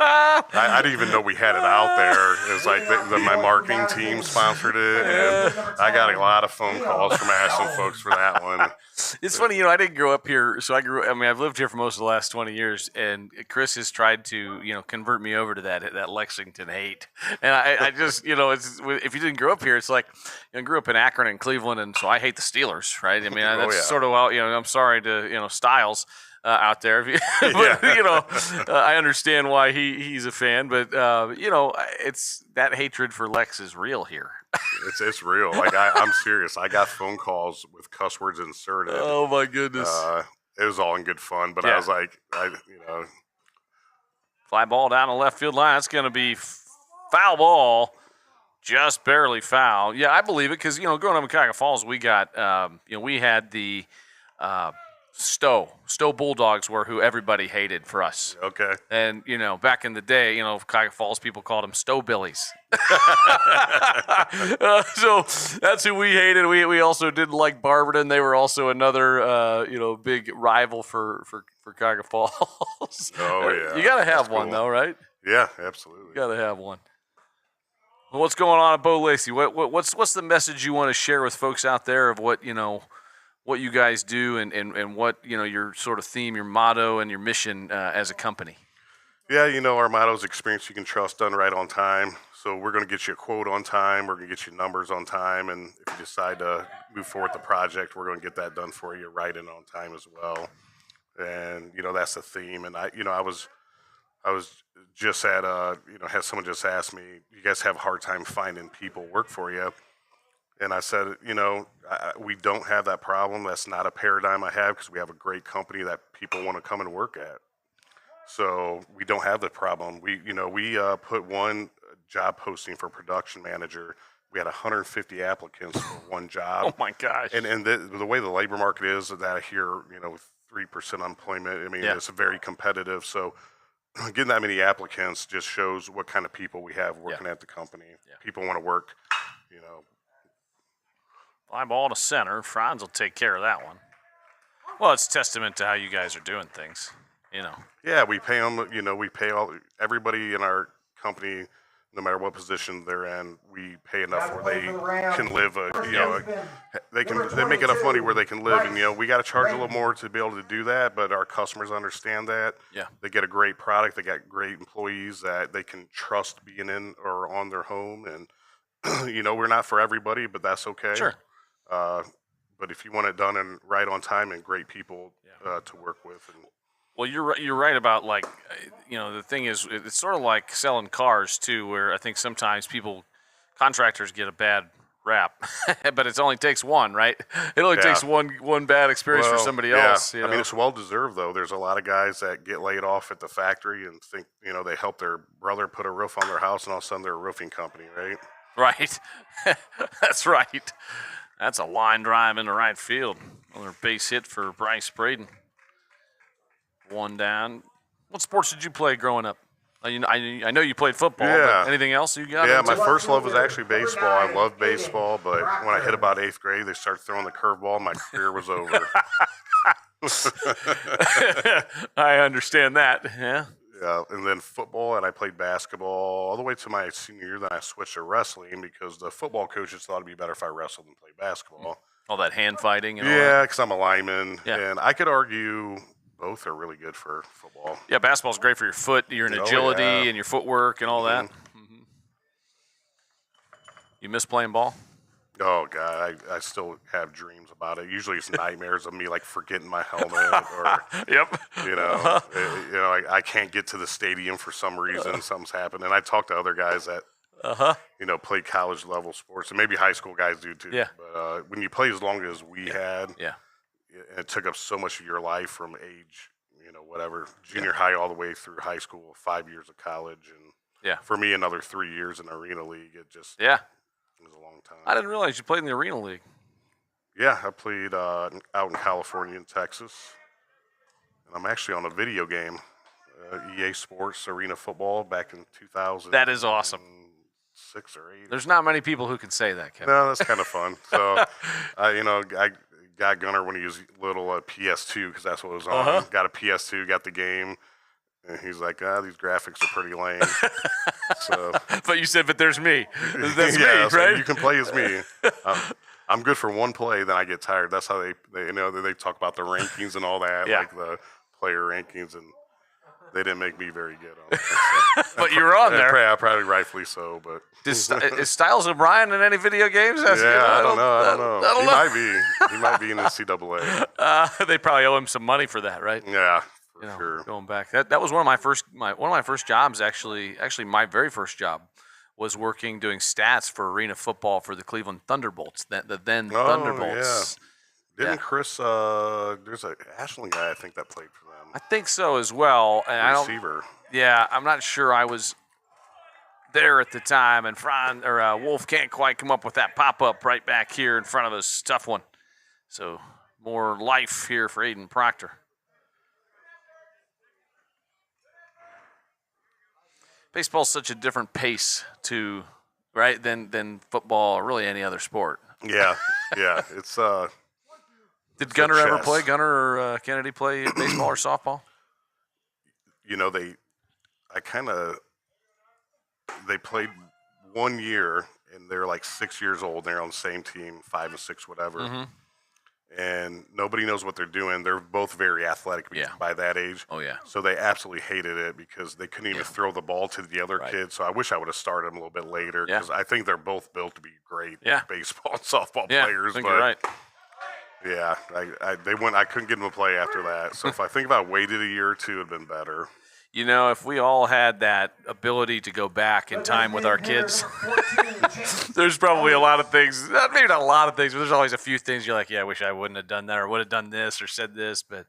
I didn't even know we had it out there. It was like my marketing team sponsored it, and I got a lot of phone calls from Madison folks for that one. It's funny, I didn't grow up here, so I've lived here for most of the last 20 years, and Chris has tried to, convert me over to that Lexington hate. And I just, if you didn't grow up here, it's like, I grew up in Akron and Cleveland, and so I hate the Steelers, right? I mean, that's sort of, I'm sorry to, Styles. Out there, but I understand why he's a fan, but it's that hatred for Lex is real here. It's real. Like I'm serious. I got phone calls with cuss words inserted. Oh my goodness! It was all in good fun, but I was like, fly ball down the left field line. That's going to be foul ball, just barely foul. Yeah, I believe it because growing up in Cuyahoga Falls, we got we had the. Stowe Bulldogs were who everybody hated for us. Okay. And, back in the day, Cuyahoga Falls people called them Stowe Billies. So that's who we hated. We also didn't like Barberton. They were also another, big rival for Cuyahoga Falls. Oh, yeah. You got to have That's one, cool. though, right? Yeah, absolutely. You got to have one. Well, what's going on at Bo Lacey? What's the message you want to share with folks out there of what you guys do and what, your sort of theme, your motto, and your mission as a company? Yeah, our motto is experience you can trust, done right on time. So we're going to get you a quote on time. We're going to get you numbers on time. And if you decide to move forward with the project, we're going to get that done for you right and on time as well. And, that's the theme. And I was I was just at, had someone just ask me, you guys have a hard time finding people work for you? And I said, we don't have that problem. That's not a paradigm I have because we have a great company that people want to come and work at. So we don't have the problem. We put one job posting for production manager. We had 150 applicants for one job. Oh my gosh! And the way the labor market is, that I hear, 3% unemployment. I mean, it's very competitive. So getting that many applicants just shows what kind of people we have working at the company. Yeah. People want to work, Fly ball to center. Franz will take care of that one. Well, it's testament to how you guys are doing things, Yeah, we pay them. We pay everybody in our company, no matter what position they're in. We pay enough where they can live. They make enough money where they can live, and we got to charge a little more to be able to do that. But our customers understand that. Yeah, they get a great product. They got great employees that they can trust being in or on their home, and we're not for everybody, but that's okay. Sure. But if you want it done and right on time and great people to work with. Well, you're right about, the thing is, it's sort of like selling cars too, where I think sometimes contractors get a bad rap, but it only takes one, right? It only takes one bad experience for somebody else. I mean, it's well deserved though. There's a lot of guys that get laid off at the factory and think they helped their brother put a roof on their house, and all of a sudden they're a roofing company, right? Right. That's right. That's a line drive into right field. Another base hit for Bryce Braden. One down. What sports did you play growing up? I know you played football, but anything else you got? Yeah, my first love was actually baseball. I loved baseball, but when I hit about 8th grade, they started throwing the curveball, and my career was over. I understand that, yeah. Yeah, and then football, and I played basketball all the way to my senior year. Then I switched to wrestling because the football coaches thought it'd be better if I wrestled than played basketball. All that hand fighting and all that? Yeah, because I'm a lineman, and I could argue both are really good for football. Yeah, basketball's great for your foot, your agility, and your footwork and all that. Mm-hmm. You miss playing ball? Oh, God, I still have dreams about it. Usually it's nightmares of me, forgetting my helmet or, Yep. I can't get to the stadium for some reason. Something's happened. And I talk to other guys that, play college level sports, and maybe high school guys do too. Yeah. But when you play as long as we had, and it took up so much of your life from age, junior high all the way through high school, 5 years of college. And for me, another 3 years in Arena League, it just it was a long time. I didn't realize you played in the Arena League. Yeah, I played out in California and Texas. And I'm actually on a video game, EA Sports Arena Football back in 2000. That is awesome. 6 or 8. There's not many people who can say that, Kevin. No, that's kind of fun. So, I got Gunner when he was little PS2 because that's what was on. Got a PS2, got the game, and he's like, these graphics are pretty lame. So, but you said, but there's me. That's me, so right? You can play as me. I'm good for one play, then I get tired. That's how they talk about the rankings and all that, like the player rankings, and they didn't make me very good on that. So. But you were on there. Probably rightfully so, but. Is Styles O'Brien in any video games? I don't know. He might be in NCAA. They probably owe him some money for that, right? Yeah, for sure. Going back, that was one of my first jobs. Actually, my very first job was doing stats for arena football for the Cleveland Thunderbolts. Thunderbolts. Yeah. Didn't Chris? There's an Ashland guy I think that played for them. I think so as well. And Receiver. I'm not sure I was there at the time, and Wolf can't quite come up with that pop-up right back here in front of us. Tough one. So more life here for Aiden Proctor. Baseball's such a different pace than football or really any other sport. Yeah. It's Did Gunner ever play? Gunner or Kennedy play baseball or softball? They played 1 year, and they're like 6 years old. And they're on the same team, 5 and 6, whatever. Mm-hmm. And nobody knows what they're doing. They're both very athletic by that age. Oh, yeah. So they absolutely hated it because they couldn't even throw the ball to the other kids. So I wish I would have started them a little bit later because I think they're both built to be great baseball and softball players. I think you're right. Yeah, I couldn't get them to play after that. So if I think if I waited a year or two, it'd been better. You know, if we all had that ability to go back in time with our kids, there's probably a lot of things, maybe not a lot of things, but there's always a few things you're like, yeah, I wish I wouldn't have done that or would have done this or said this, but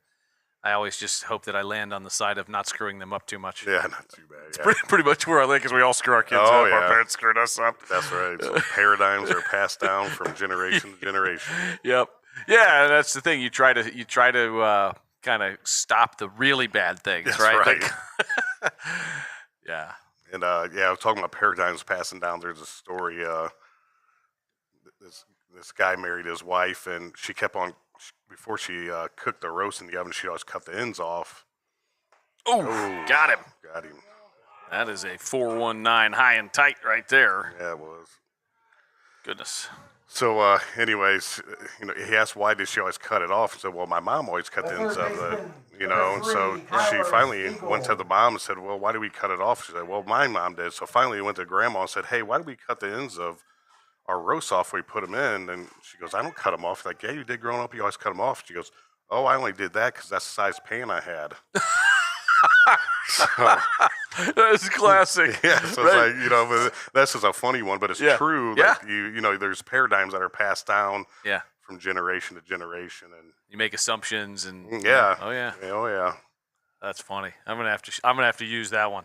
I always just hope that I land on the side of not screwing them up too much. Yeah, not too bad. It's pretty much where I live because we all screw our kids Oh, up. yeah. Our parents screwed us up. That's right. So paradigms are passed down from generation to generation. Yep. Yeah, and that's the thing. You try to kind of stop the really bad things, That's right? right. Like, yeah. And I was talking about paradigms passing down. There's a story. This guy married his wife, and she kept on before she cooked the roast in the oven. She always cut the ends off. Oh, got him. Got him. That is a 419 high and tight right there. Yeah, it was. Goodness. So, anyways, he asked why did she always cut it off. He said, well, my mom always cut the ends of it, And so she finally went to the mom and said, well, why do we cut it off? She said, well, my mom did. So finally he went to grandma and said, hey, why do we cut the ends of our roast off when we put them in? And she goes, I don't cut them off. Like, yeah, you did growing up. You always cut them off. She goes, oh, I only did that because that's the size pan I had. That's classic. Yeah, so right. it's like, but that's just a funny one, but it's true. Yeah. Like there's paradigms that are passed down from generation to generation, and you make assumptions and yeah. Oh yeah. Oh yeah. That's funny. I'm gonna have to use that one.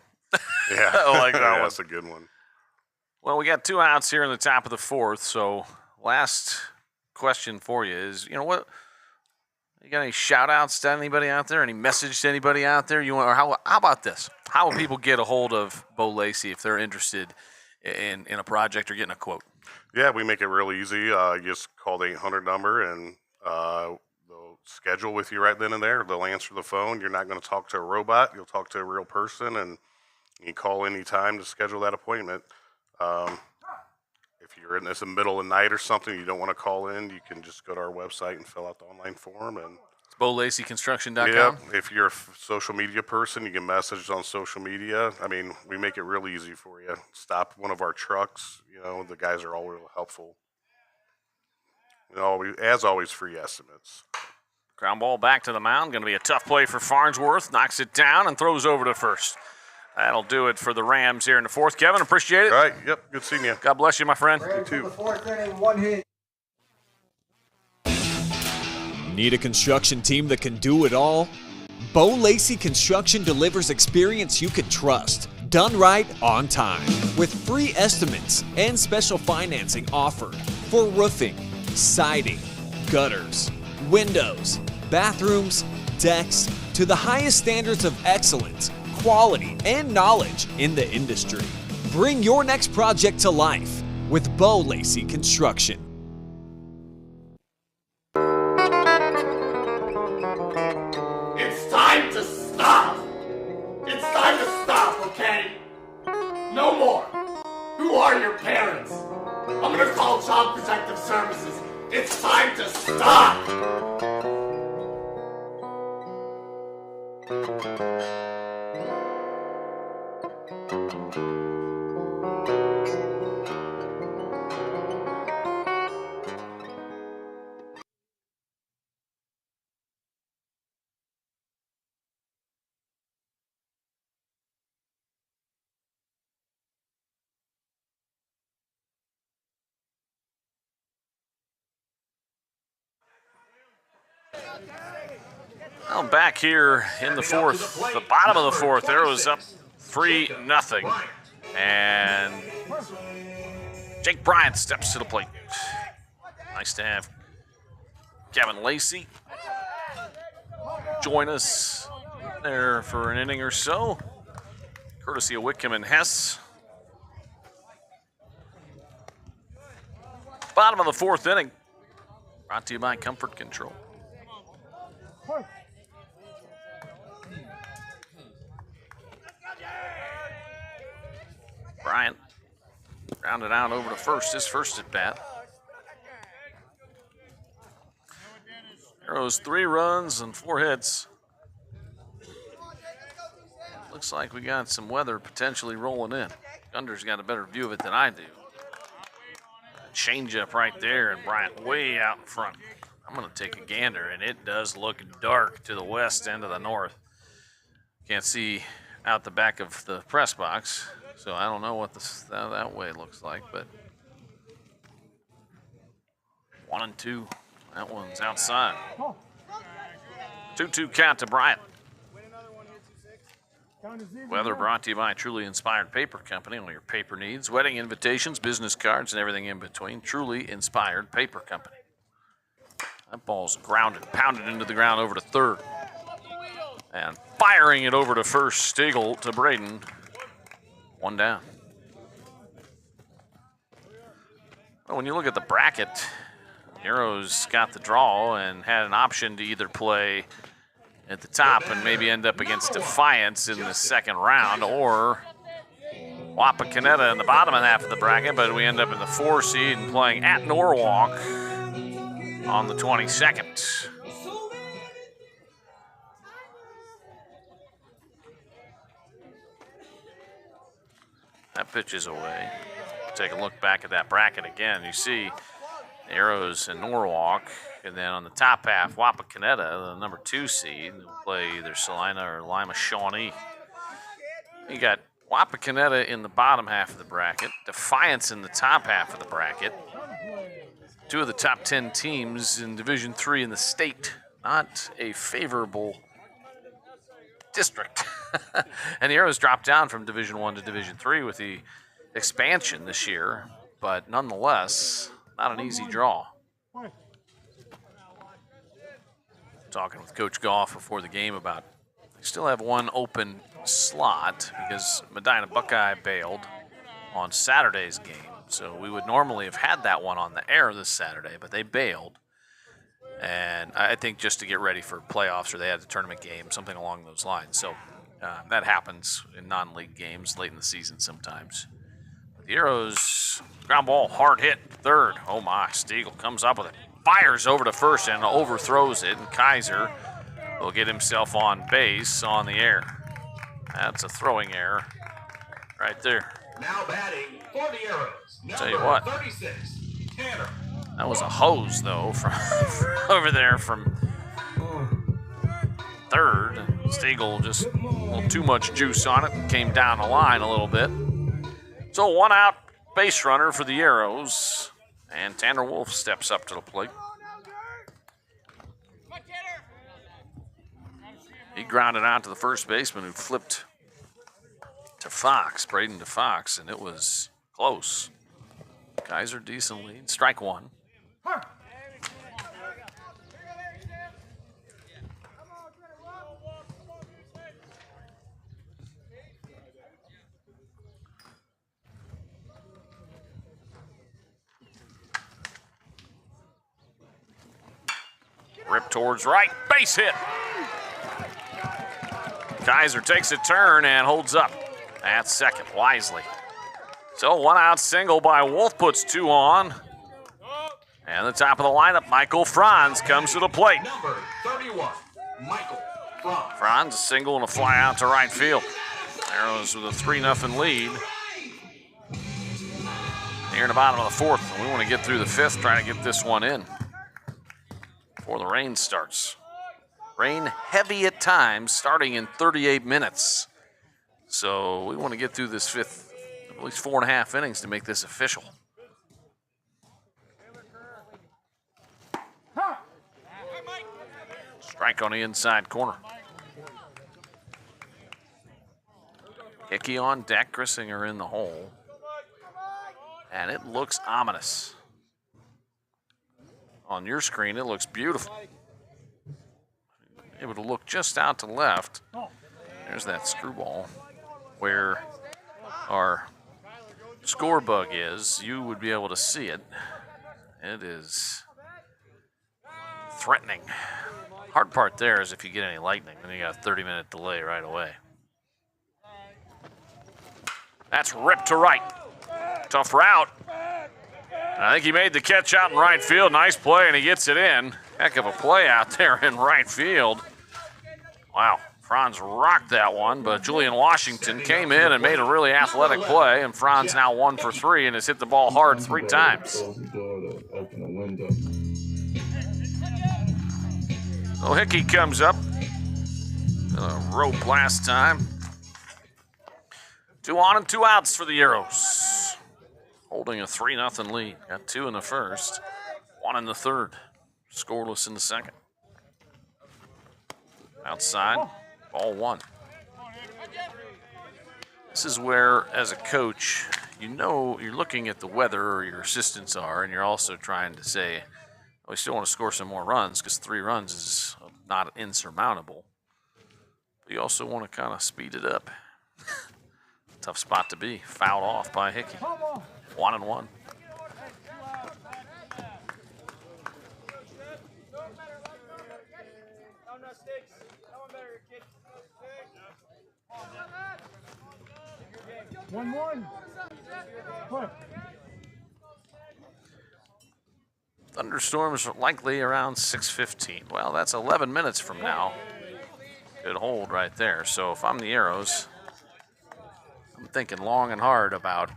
Yeah. I like that one. That's a good one. Well, we got 2 outs here in the top of the 4th. So last question for you is, what? You got any shout outs to anybody out there? Any message to anybody out there? Or how about this? How will people get a hold of Bo Lacey if they're interested in a project or getting a quote? Yeah, we make it real easy. You just call the 800 number and they'll schedule with you right then and there. They'll answer the phone. You're not going to talk to a robot. You'll talk to a real person, and you can call any time to schedule that appointment. If you're in the middle of the night or something, you don't want to call in, you can just go to our website and fill out the online form. And it's BoLaceyConstruction.com. Yeah, if you're a social media person, you can message us on social media. I mean, we make it real easy for you. Stop one of our trucks. The guys are all real helpful. As always, free estimates. Ground ball back to the mound. Going to be a tough play for Farnsworth. Knocks it down and throws over to first. That'll do it for the Rams here in the 4th. Kevin, appreciate it. All right. Yep. Good seeing you. God bless you, my friend. You too. The 4th inning, 1 hit. Need a construction team that can do it all? Bo Lacey Construction delivers experience you can trust, done right on time, with free estimates and special financing offered for roofing, siding, gutters, windows, bathrooms, decks, to the highest standards of excellence, quality, and knowledge in the industry. Bring your next project to life with Bo Lacey Construction. It's time to stop! It's time to stop, okay? No more! Who are your parents? I'm gonna call Child Protective Services. It's time to stop! Well, back here in the 4th, the bottom of the 4th, Arrows up 3-0. And Jake Bryant steps to the plate. Nice to have Kevin Lacey join us there for an inning or so, courtesy of Whitcomb and Hess. Bottom of the 4th inning, brought to you by Comfort Control. Bryant grounded out over to first, his first at bat. Arrows 3 runs and 4 hits. Looks like we got some weather potentially rolling in. Gunder's got a better view of it than I do. Change up right there, and Bryant way out in front. I'm going to take a gander, and it does look dark to the west and to the north. Can't see out the back of the press box, so I don't know what that way looks like, but 1-2. That one's outside. 2-2 count to Bryant. Weather brought to you by Truly Inspired Paper Company. All your paper needs, wedding invitations, business cards, and everything in between. Truly Inspired Paper Company. That ball's grounded, pounded into the ground over to third. And firing it over to first, Stiegel to Braden. 1 down. Well, when you look at the bracket, Arrows got the draw and had an option to either play at the top and maybe end up against Defiance in the second round, or Wapakoneta in the bottom half of the bracket, but we end up in the 4 seed and playing at Norwalk on the 22nd. That pitch is away. Take a look back at that bracket again. You see Arrows and Norwalk, and then on the top half, Wapakoneta, the number 2 seed, will play either Salina or Lima Shawnee. You got Wapakoneta in the bottom half of the bracket, Defiance in the top half of the bracket. 2 of the top 10 teams in Division III in the state. Not a favorable district. And the Arrows dropped down from Division I to Division III with the expansion this year, but nonetheless, not an easy draw. Talking with Coach Goff before the game about they still have 1 open slot because Medina Buckeye bailed on Saturday's game. So we would normally have had that one on the air this Saturday, but they bailed. And I think just to get ready for playoffs, or they had a tournament game, something along those lines. So that happens in non-league games late in the season sometimes. The Arrows, ground ball, hard hit, third. Oh my, Stiegel comes up with it. Fires over to first and overthrows it, and Kaiser will get himself on base on the air. That's a throwing error right there. Now batting for the Arrows. Tell you what, 36, Tanner. that was a hose though from over there from third. Stiegel just a little too much juice on it and came down the line a little bit. So 1 out base runner for the Arrows, and Tanner Wolf steps up to the plate. He grounded out to the first baseman who flipped to Fox, Braden to Fox, and it was close. Kaiser decent lead, strike 1. Rip towards right, base hit. Kaiser takes a turn and holds up at second wisely. So 1 out single by Wolf puts 2 on. And the top of the lineup, Michael Franz comes to the plate. Number 31, Michael Franz. Franz a single and a fly out to right field. Arrows with a 3-0 lead. Here in the bottom of the 4th. We want to get through the 5th, trying to get this one in before the rain starts. Rain heavy at times, starting in 38 minutes. So we want to get through this 5th, at least 4.5 innings to make this official. Strike on the inside corner. Hickey on deck, Grissinger in the hole. And it looks ominous. On your screen, it looks beautiful. Able to look just out to left. There's that screwball where our score bug is. You would be able to see it. It is threatening. Hard part there is if you get any lightning, then you got a 30-minute delay right away. That's ripped to right. Tough route. I think he made the catch out in right field. Nice play, and he gets it in. Heck of a play out there in right field. Wow, Franz rocked that one, but Julian Washington came in and made a really athletic play, and Franz now 1 for 3 and has hit the ball hard 3 times. So Hickey comes up. Rope last time. 2 on and 2 outs for the Arrows. Holding a 3-0 lead. Got 2 in the first, 1 in the third. Scoreless in the second. Outside, ball 1. This is where, as a coach, you know you're looking at the weather, or your assistants are, and you're also trying to say, we still want to score some more runs because 3 runs is not insurmountable. But you also want to kind of speed it up. Tough spot to be. Fouled off by Hickey. 1-1. One. Quick. Thunderstorms are likely around 6:15. Well, that's 11 minutes from now. Good hold right there. So if I'm the Arrows, I'm thinking long and hard about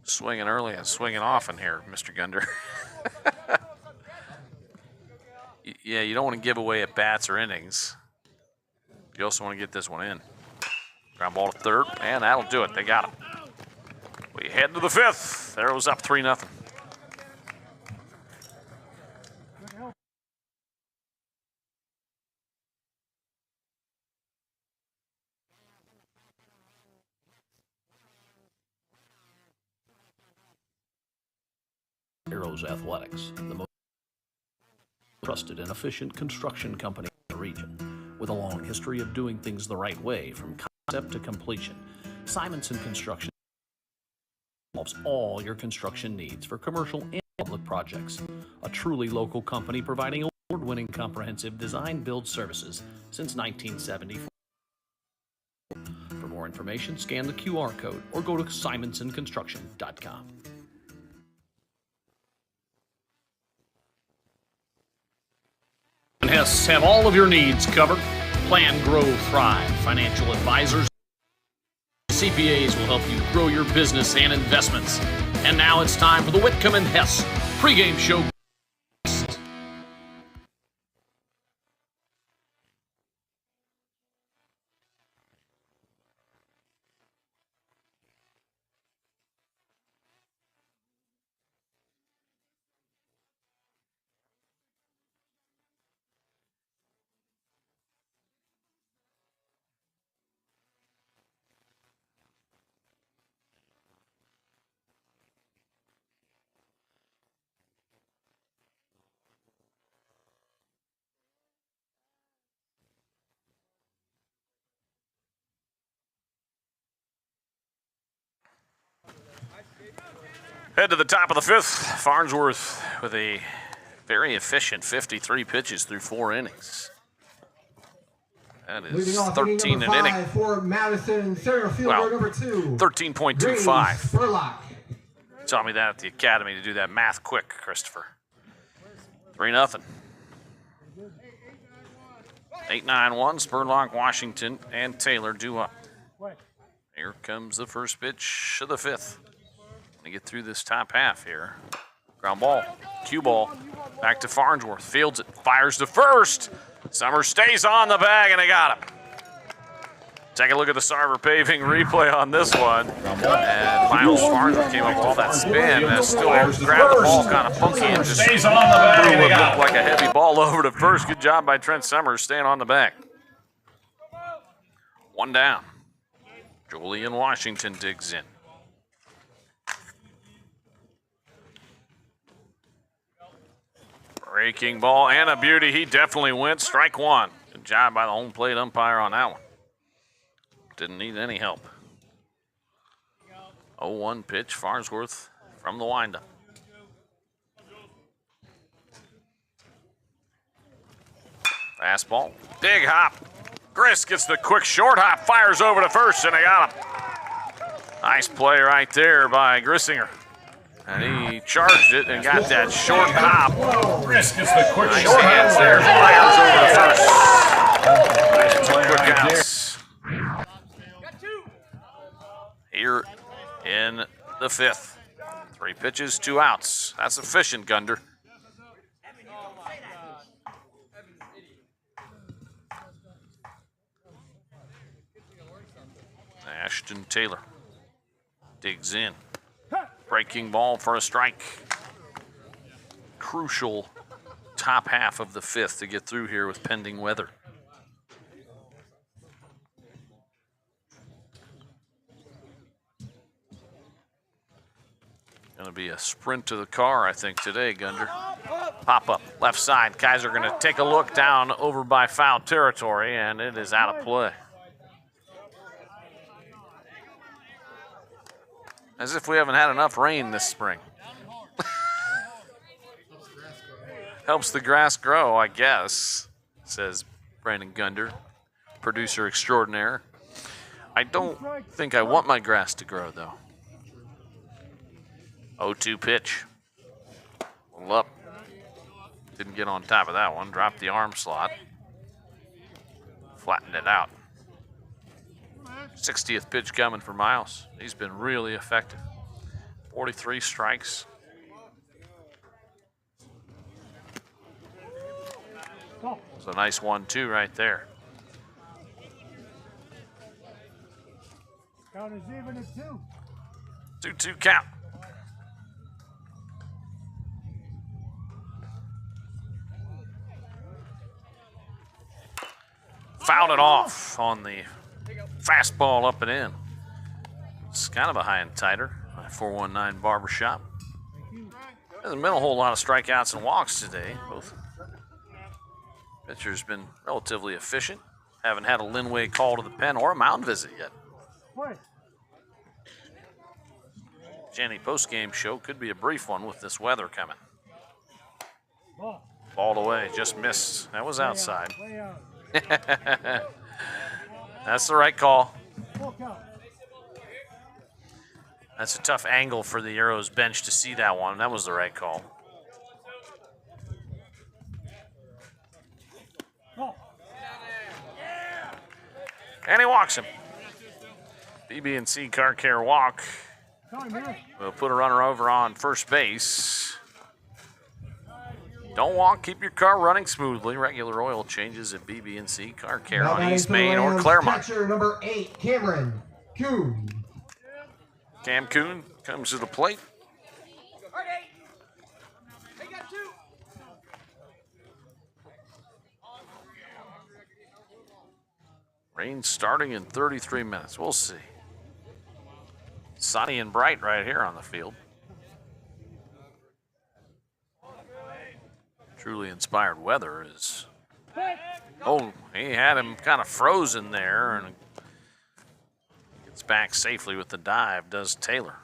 swinging early and swinging often here, Mr. Gunder. Yeah, you don't want to give away at bats or innings. You also want to get this one in. Ground ball to third, and that'll do it. They got him. We head to the 5th. Arrows up 3-0. Arrows Athletics, the most trusted and efficient construction company in the region, with a long history of doing things the right way from concept to completion. Simonson Construction solves all your construction needs for commercial and public projects. A truly local company providing award-winning comprehensive design-build services since 1974. For more information, scan the QR code or go to simonsonconstruction.com. Hess have all of your needs covered. Plan, grow, thrive. Financial advisors, CPAs will help you grow your business and investments. And now it's time for the Whitcomb and Hess pregame show. Head to the top of the 5th. Farnsworth with a very efficient 53 pitches through 4 innings. That is Leading off 13 an inning. For Madison, center fielder number 2. 13.25. Spurlock. Taught me that at the academy to do that math quick, Christopher. 3-0. 8-9-1. Spurlock, Washington, and Taylor due up. Here comes the first pitch of the 5th. To get through this top half here. Ground ball, cue ball, back to Farnsworth, fields it, fires to first. Summers stays on the bag, and they got him. Take a look at the Sarver Paving replay on this one. And Miles Farnsworth came up with all that spin, and still grabbed the ball kind of funky and just Stays on the bag, threw and they what got looked him. like a heavy ball over to first. Good job by Trent Summers staying on the bag. 1 down. Julian Washington digs in. Breaking ball and a beauty. He definitely went. Strike 1. Good job by the home plate umpire on that one. Didn't need any help. 0-1 pitch. Farnsworth from the windup. Fastball. Big hop. Gris gets the quick short hop. Fires over to first, and they got him. Nice play right there by Grissinger. And he charged it and got that short hop. Chris gets the quick Nice short hands hop. there. Fires over to first. Nice quick outs. Here in the 5th. 3 pitches, 2 outs. That's efficient, Gunder. Ashton Taylor digs in. Breaking ball for a strike. Crucial top half of the fifth to get through here with pending weather. Going to be a sprint to the car, I think, today, Gunder. Pop up, left side. Kaiser going to take a look down over by foul territory, and it is out of play. As if we haven't had enough rain this spring. Helps the grass grow, I guess, says Brandon Gunder, producer extraordinaire. I don't think I want my grass to grow, though. 0-2 pitch. Well, up. Didn't get on top of that one. Dropped the arm slot. Flattened it out. 60th pitch coming for Miles. He's been really effective. 43 strikes. It's a nice 1-2 right there. Count is even at 2. 2-2 count. Fouled it off on the fastball up and in. It's kind of a high and tighter. 419 Barbershop. Hasn't been a whole lot of strikeouts and walks today. Both pitchers been relatively efficient. Haven't had a Linway call to the pen or a mound visit yet. Jenny postgame show could be a brief one with this weather coming. Balled away, just missed. That was outside. That's the right call. That's a tough angle for the Arrows bench to see that one. That was the right call. And he walks him. BB&C Car Care walk. We'll put a runner over on first base. Don't walk, keep your car running smoothly. Regular oil changes at BB&C Car Care on East Main or Claremont. Catcher number 8, Cameron Kuhn. Cam Kuhn comes to the plate. Rain starting in 33 minutes. We'll see. Sunny and bright right here on the field. Truly inspired weather is. Oh, he had him kind of frozen there and gets back safely with the dive, does Taylor.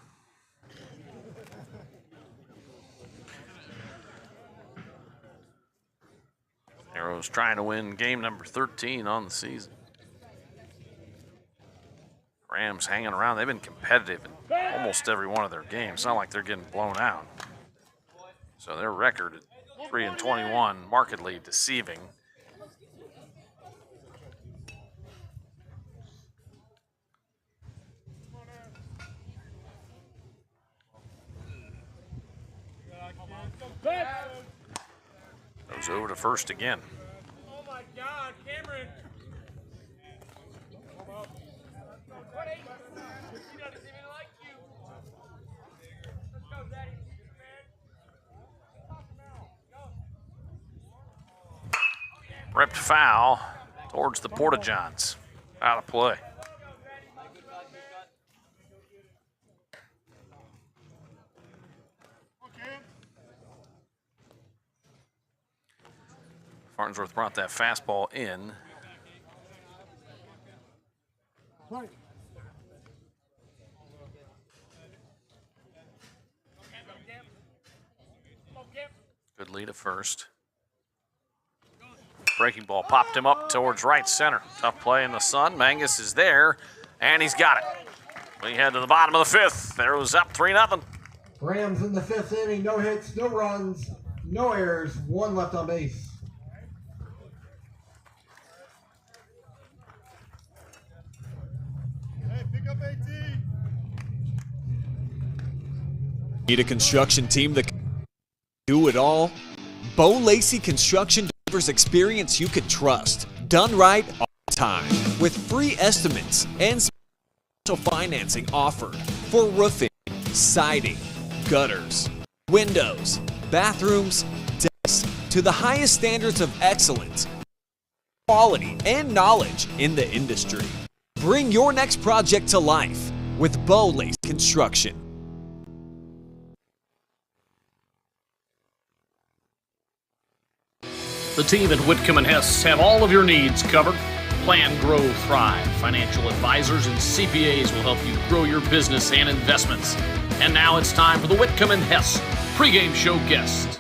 Arrows trying to win game number 13 on the season. Rams hanging around. They've been competitive in almost every one of their games. It's not like they're getting blown out. So their record at 3-21, markedly deceiving. Goes over to first again. Oh my God, Cameron! He doesn't even like you. Let's go, Daddy, man. Ripped foul towards the Porta-Johns. Out of play. Farnsworth brought that fastball in. Good lead at first. Breaking ball popped him up towards right center. Tough play in the sun. Mangus is there, and he's got it. We head to the bottom of the fifth. There was up 3-0. Rams in the 5th inning, no hits, no runs, no errors, 1 left on base. Hey, pick up 18. Need a construction team that can do it all? Bo Lacey Construction delivers experience you can trust. Done right all the time. With free estimates and financing offered for roofing, siding, gutters, windows, bathrooms, decks, to the highest standards of excellence, quality, and knowledge in the industry. Bring your next project to life with Bo Lace Construction. The team at Whitcomb & Hess have all of your needs covered. Plan, Grow, Thrive. Financial advisors and CPAs will help you grow your business and investments. And now it's time for the Whitcomb & Hess pregame show guest.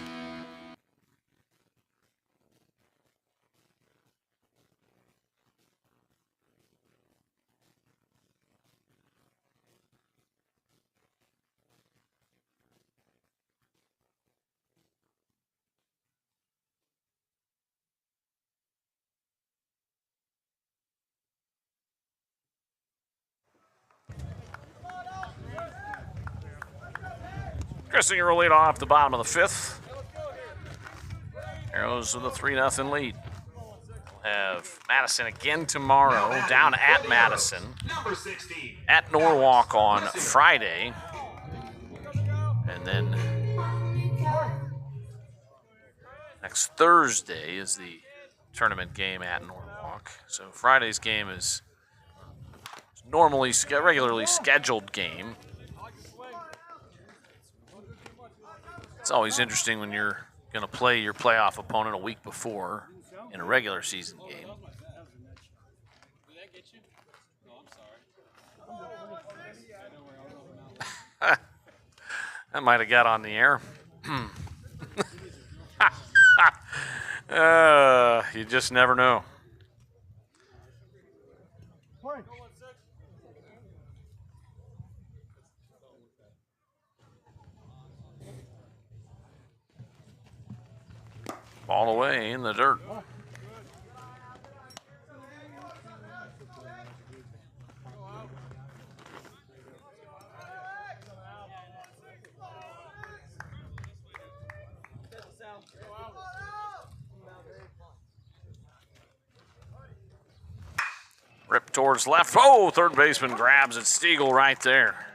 Christian will lead off the bottom of the fifth. Arrows with a 3-0 lead. We'll have Madison again tomorrow, down at Madison. At Norwalk on Friday. And then next Thursday is the tournament game at Norwalk. So Friday's game is normally regularly scheduled game. It's always interesting when you're going to play your playoff opponent a week before in a regular season game. That might have got on the air. You just never know. Ball away in the dirt. Rip towards left. Oh, third baseman grabs it. Stiegel right there.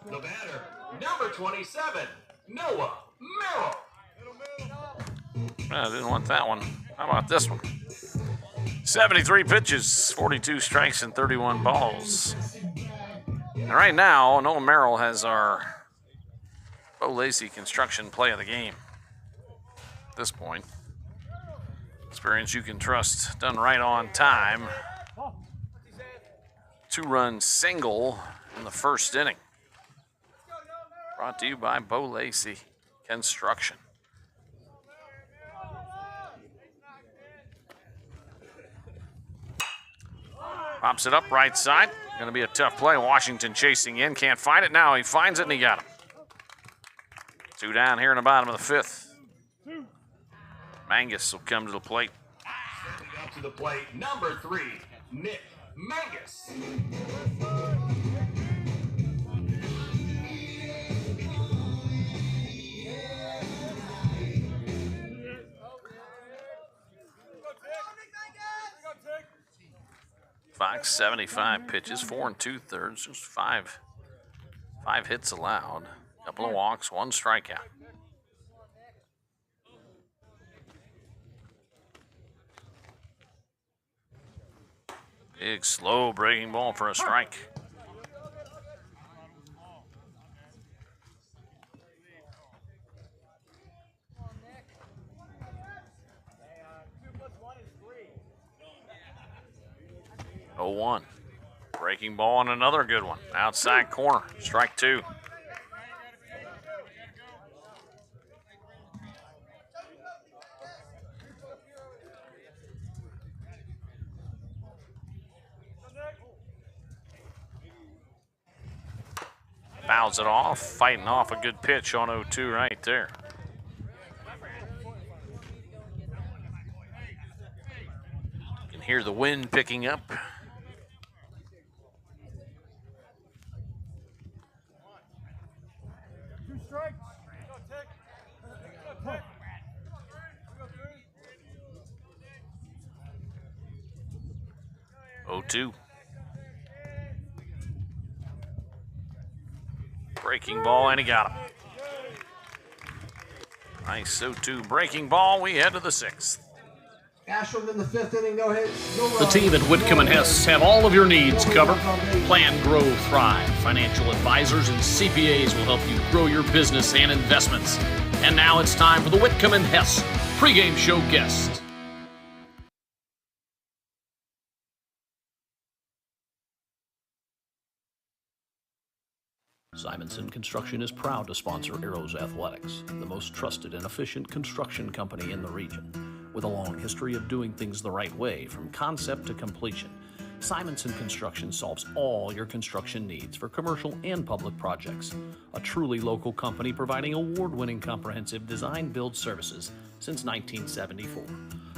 The batter, number 27, Noah Merrill. I didn't want that one. How about this one? 73 pitches, 42 strikes, and 31 balls. And right now, Noah Merrill has our Bo Lacy Construction play of the game. At this point, experience you can trust, done right on time. 2-run single in the first inning. Brought to you by Bo Lacy Construction. Pops it up right side. Going to be a tough play. Washington chasing in. Can't find it. Now he finds it and he got him. 2 down here in the bottom of the fifth. Mangus will come to the plate. Up to the plate, number 3, Nick Mangus. Fox, 75 pitches, 4 2/3, just five hits allowed. Couple of walks, 1 strikeout. Big, slow breaking ball for a strike. Oh, 1. Breaking ball and another good one. Outside corner, strike 2. Fouls it off, fighting off a good pitch on 0-2 right there. You can hear the wind picking up. 0-2. Breaking ball, and he got him. Nice 0-2 breaking ball. We head to the 6th. Ashland in the 5th inning, no hit, no The run, team at Whitcomb and Hess have all of your needs covered. Plan, grow, thrive. Financial advisors and CPAs will help you grow your business and investments. And now it's time for the Whitcomb and Hess pregame show guest. Simonson Construction is proud to sponsor Arrows Athletics, the most trusted and efficient construction company in the region. With a long history of doing things the right way from concept to completion, Simonson Construction solves all your construction needs for commercial and public projects. A truly local company providing award-winning comprehensive design-build services since 1974.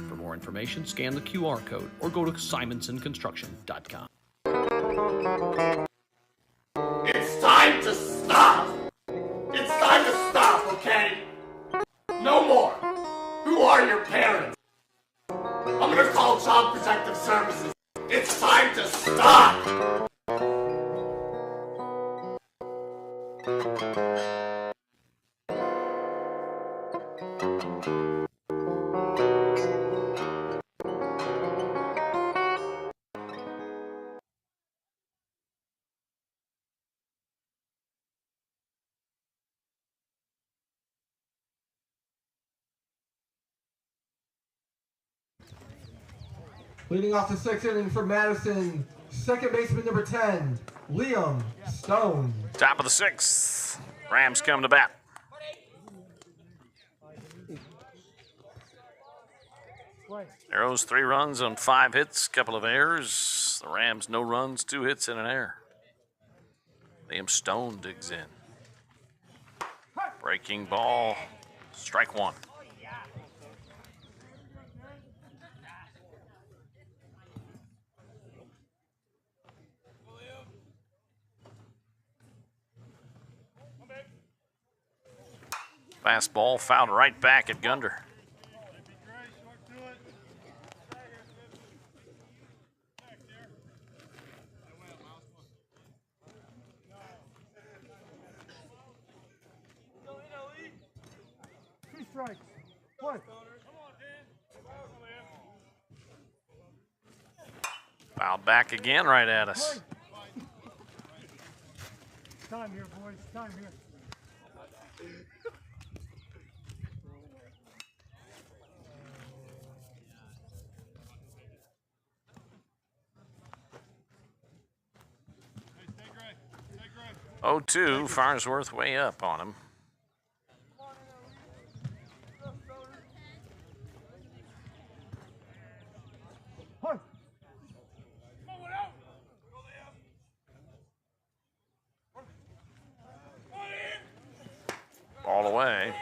For more information, scan the QR code or go to simonsonconstruction.com. It's time to stop! It's time to stop, okay? No more! Who are your parents? I'm gonna call Child Protective Services. It's time to stop! Leading off the 6th inning for Madison, second baseman number 10, Liam Stone. Top of the 6th. Rams come to bat. Arrows 3 runs on 5 hits, couple of errors. The Rams no runs, 2 hits and an error. Liam Stone digs in. Breaking ball, strike 1. Fastball fouled right back at Gunder. Two strikes. One. Fouled back again right at us. Time here, boys. Time here. Oh, 2, Farnsworth way up on him. One. Ball away.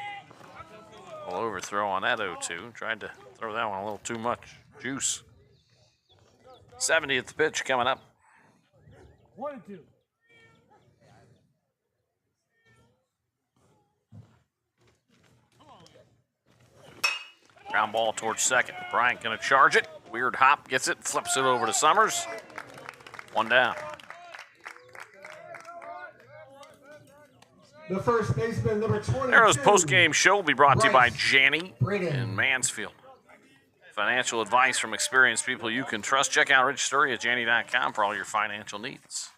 A little overthrow on that 0-2. Tried to throw that one a little too much juice. 70th pitch coming up. 1-2. Ground ball towards second. Bryant gonna charge it. Weird hop, gets it, flips it over to Summers. 1 down. The first baseman number 22. Arrows postgame show will be brought to you by Bryce Janney Braden. in Mansfield. Financial advice from experienced people you can trust. Check out Rich Story at Janney.com for all your financial needs.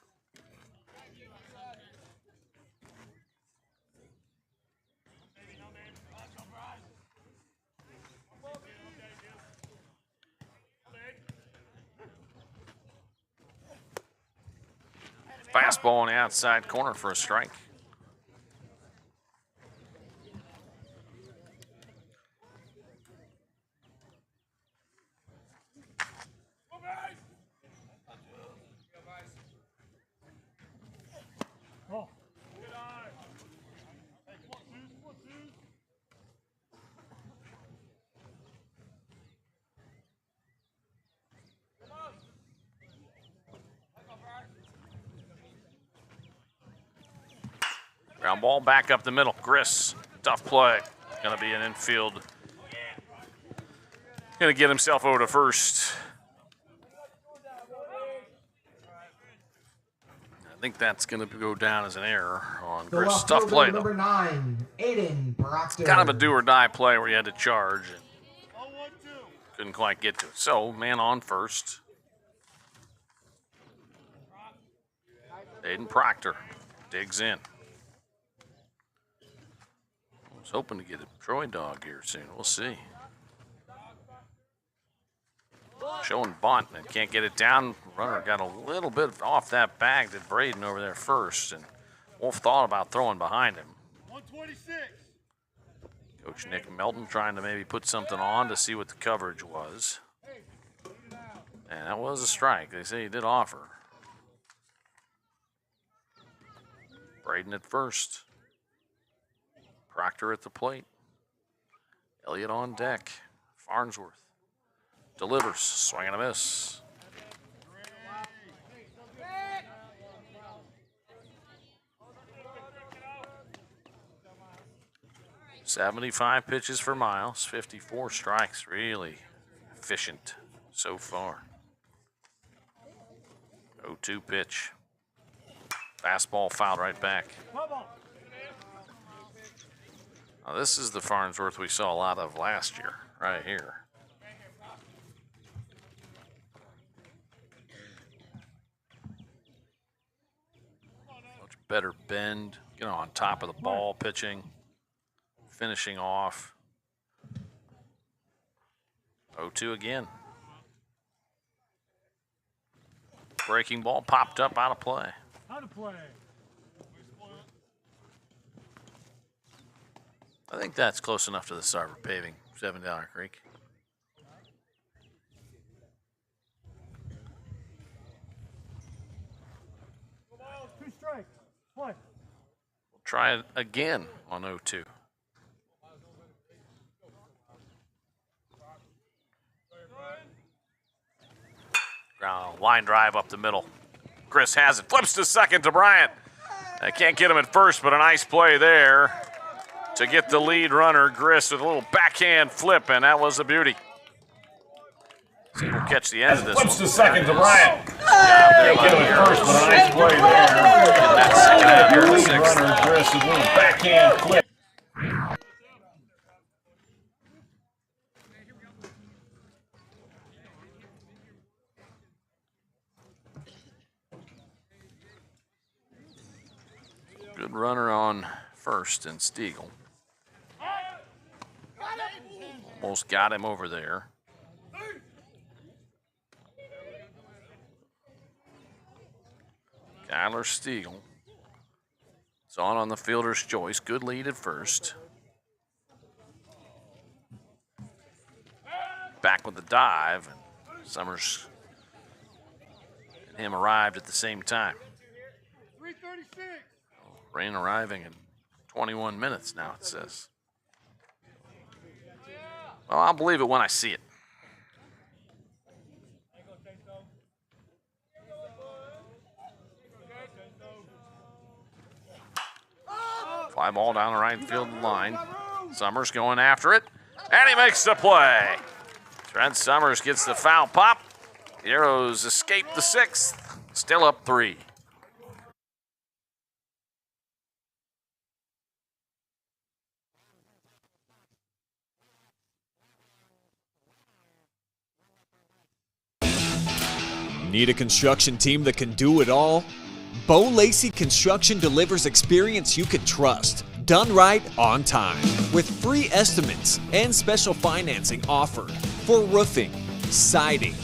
Fastball on the outside corner for a strike. Oh. Ground ball back up the middle. Griss, tough play. Going to be an infield. Going to get himself over to first. I think that's going to go down as an error on The Chris. left Tough fielder, play, though. number 9, Aiden Proctor. Kind of a do-or-die play where you had to charge and couldn't quite get to it. So, man on first. Aiden Proctor digs in. I was hoping to get a Troy dog here soon. We'll see. Showing bunt and can't get it down. Runner got a little bit off that bag to Braden over there first, and Wolf thought about throwing behind him. 126. Coach Nick Melton trying to maybe put something on to see what the coverage was. And that was a strike. They say he did offer. Braden at first. Proctor at the plate. Elliott on deck. Farnsworth delivers. Swing and a miss. "75 pitches for Miles, 54 strikes. Really efficient so far." 0-2 pitch. Fastball fouled right back. Now this is the Farnsworth we saw a lot of last year, right here. Much better bend, on top of the ball pitching, finishing off. 0-2 again. Breaking ball popped up out of play. Out of play. I think that's close enough to the Sarver paving, $7 Creek. Two strikes. Play. We'll try it again on 0-2. Ground line drive up the middle. Chris has it. Flips to second to Bryant. I can't get him at first, but a nice play there to get the lead runner, Gris, with a little backhand flip, and that was a beauty. See if we'll catch the end of this one. Flips to second to Bryant. Can't Get him at first, but a nice play there. that second half here in the Lead sixth. runner, Gris, with a little backhand flip. Good runner on first and Stiegel. Almost got him over there. Kyler Stiegel. It's on the fielder's choice. Good lead at first. Back with the dive, and Summers and him arrived at the same time. 336. Rain arriving in 21 minutes now, it says. Well, I'll believe it when I see it. Fly ball down the right field line. Summers going after it, and he makes the play. Trent Summers gets the foul pop. The Arrows escape the sixth, still up 3. Need a construction team that can do it all? Bo Lacey Construction delivers experience you can trust, done right on time, with free estimates and special financing offered for roofing, siding,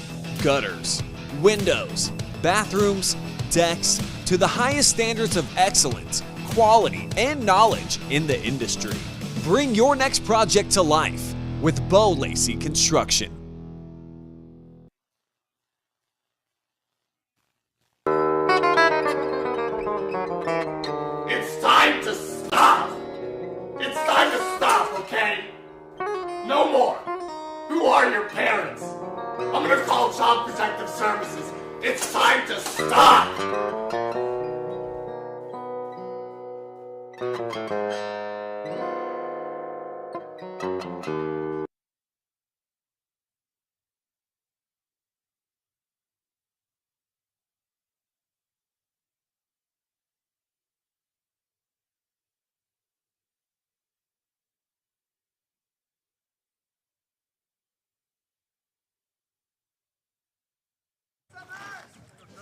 gutters, windows, bathrooms, decks, to the highest standards of excellence, quality, and knowledge in the industry. Bring your next project to life with Bo Lacey Construction. It's time to stop! It's time to stop, okay? No more! Who are your parents? I'm gonna call Child Protective Services. It's time to stop!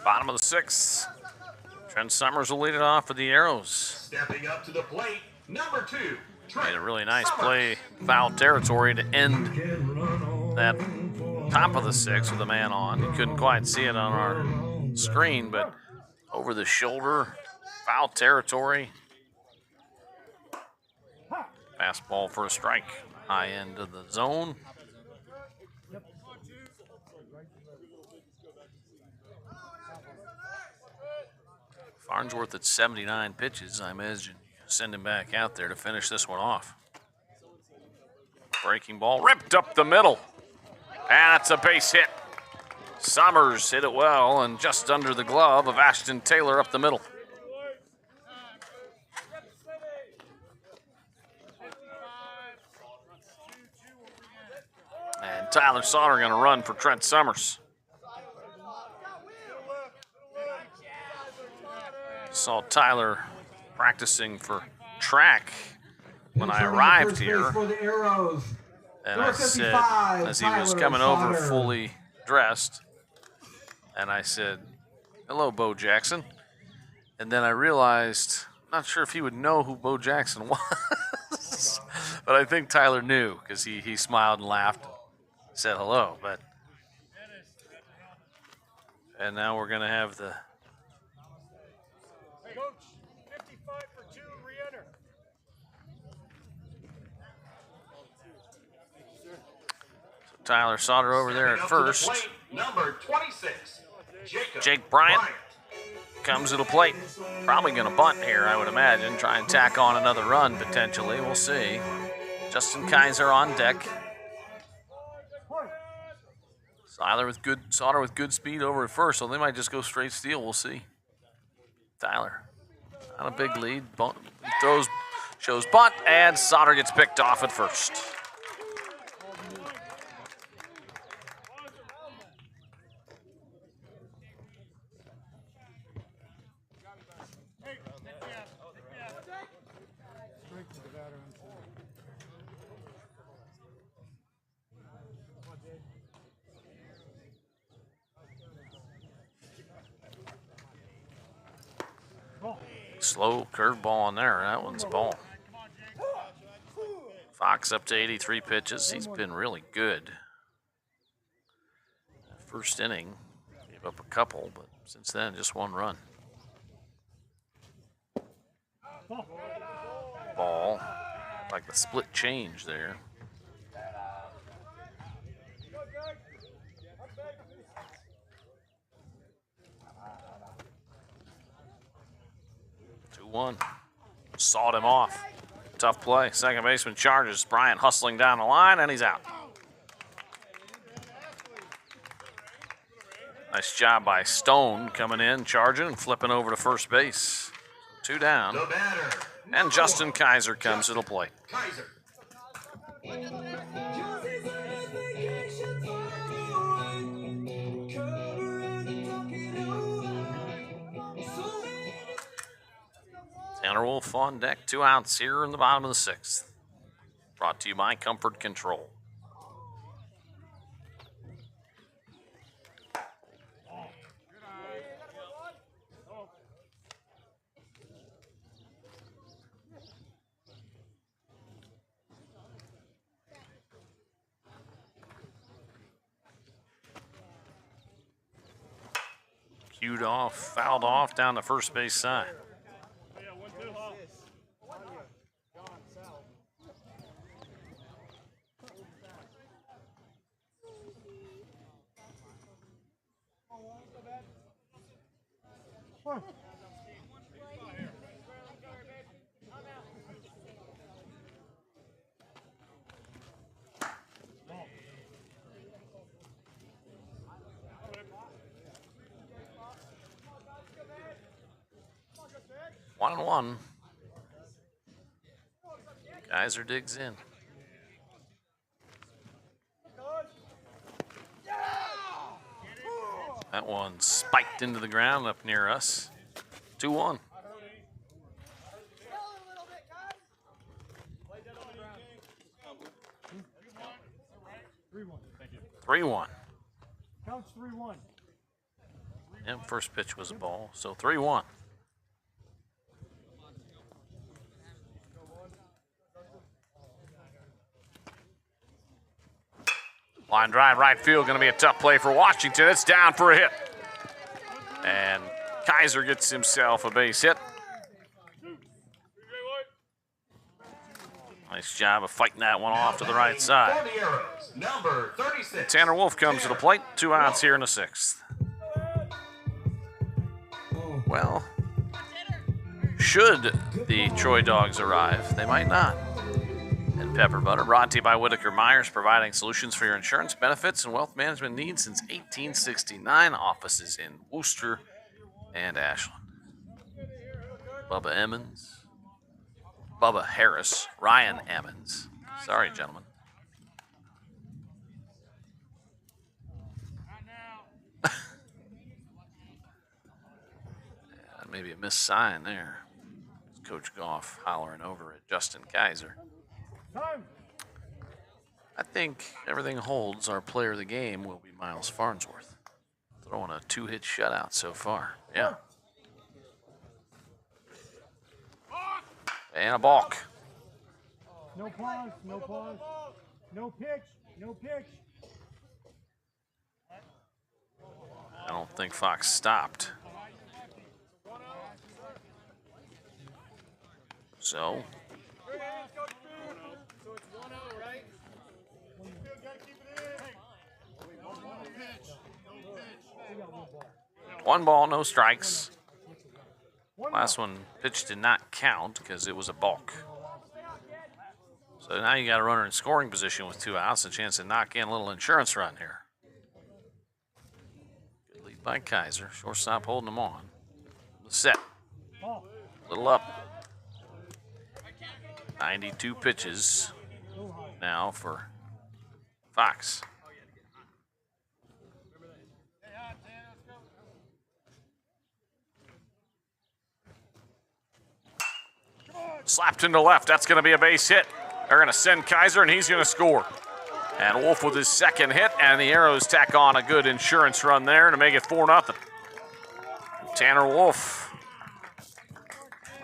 Bottom of the 6th. Trent Summers will lead it off for the Arrows. Stepping up to the plate, number 2. Made a really nice play, foul territory to end that top of the 6th with a man on. You couldn't quite see it on our screen, but over the shoulder, foul territory. Fastball for a strike. High end of the zone. Farnsworth at 79 pitches. I imagine send him back out there to finish this one off. Breaking ball ripped up the middle. And that's a base hit. Summers hit it well and just under the glove of Ashton Taylor up the middle. And Tyler Sauter going to run for Trent Summers. Saw Tyler practicing for track when I arrived here. And I said, as he was coming over fully dressed, and I said, "Hello, Bo Jackson." And then I realized, I'm not sure if he would know who Bo Jackson was, but I think Tyler knew because he smiled and laughed, said hello. And now we're going to have the Coach, 55 for 2, re-enter. Tyler Sauter over there at first. Plate, number 26. Jake Bryant comes to the plate. Probably going to bunt here, I would imagine. Try and tack on another run potentially. We'll see. Justin Kaiser on deck. Sauter with good speed over at first, so they might just go straight steal. We'll see. Tyler on a big lead. Shows bunt, and Sauter gets picked off at first. Slow curveball on there. That one's a ball. Fox up to 83 pitches. He's been really good. First inning, gave up a couple, but since then, just one run. Ball. Like the split change there. One. Sawed him off. Tough play. Second baseman charges. Bryant hustling down the line, and he's out. Nice job by Stone coming in, charging, and flipping over to first base. 2 down. The batter. And Justin Kaiser comes to the plate. Kaiser. Tanner Wolf on deck, 2 outs here in the bottom of the 6th. Brought to you by Comfort Control. Cued off, fouled off down the first base side. 1-1. Kaiser digs in. That one spiked into the ground up near us. 2-1. Three-one. Thank you. 3-1. Counts 3-1. And first pitch was a ball, so 3-1. Line drive right field, going to be a tough play for Washington. It's down for a hit. And Kaiser gets himself a base hit. Nice job of fighting that one off to the right side. Number 36. Tanner Wolf comes to the plate. 2 outs here in the 6th. Well, should the Troy Dogs arrive, they might not. And Pepper Butter, brought to you by Whitaker Myers, providing solutions for your insurance, benefits, and wealth management needs since 1869. Offices in Worcester and Ashland. Bubba Emmons. Bubba Harris. Ryan Emmons. Sorry, gentlemen. Maybe a missed sign there. Coach Goff hollering over at Justin Kaiser. I think everything holds. Our player of the game will be Miles Farnsworth. Throwing a 2-hit shutout so far. Yeah. And a balk. No pause, no pause. No pitch, no pitch. I don't think Fox stopped. So. One ball, no strikes. Last one pitch did not count because it was a balk. So now you got a runner in scoring position with 2 outs, a chance to knock in a little insurance run here. Good lead by Kaiser. Shortstop holding him on. Set. Little up. 92 pitches now for Fox. Slapped into left. That's going to be a base hit. They're going to send Kaiser, and he's going to score. And Wolf with his second hit, and the Arrows tack on a good insurance run there to make it 4-0. Tanner Wolf,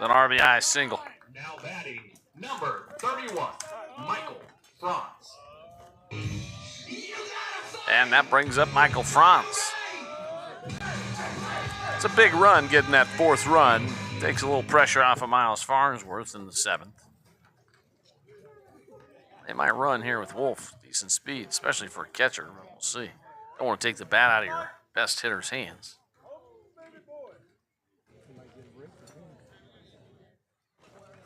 an RBI single. Now batting, number 31, Michael Franz. And that brings up Michael Franz. It's a big run getting that 4th run. Takes a little pressure off of Miles Farnsworth in the 7th. They might run here with Wolf. Decent speed, especially for a catcher. We'll see. Don't want to take the bat out of your best hitter's hands.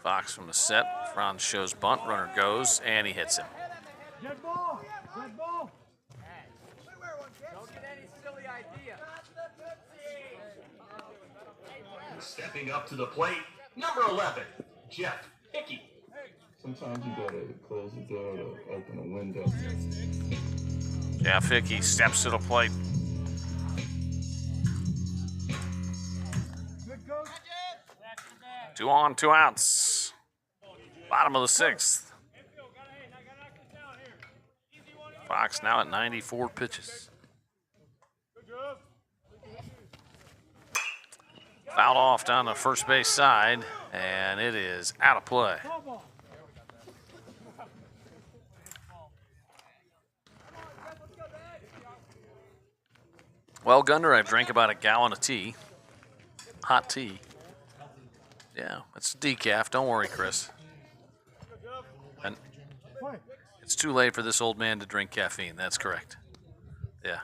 Fox from the set. Franz shows bunt. Runner goes, and he hits him. Good ball, good ball. Don't get any silly idea. Stepping up to the plate, number 11, Jeff Hickey. Sometimes you gotta close the door to open a window. Jeff Hickey steps to the plate. Good coach. 2 on, 2 outs. Bottom of the 6th. Fox now at 94 pitches. Fouled off down the first base side, and it is out of play. Well, Gunder, I've drank about a gallon of tea. Hot tea. Yeah, it's decaf. Don't worry, Chris. And it's too late for this old man to drink caffeine. That's correct. Yeah.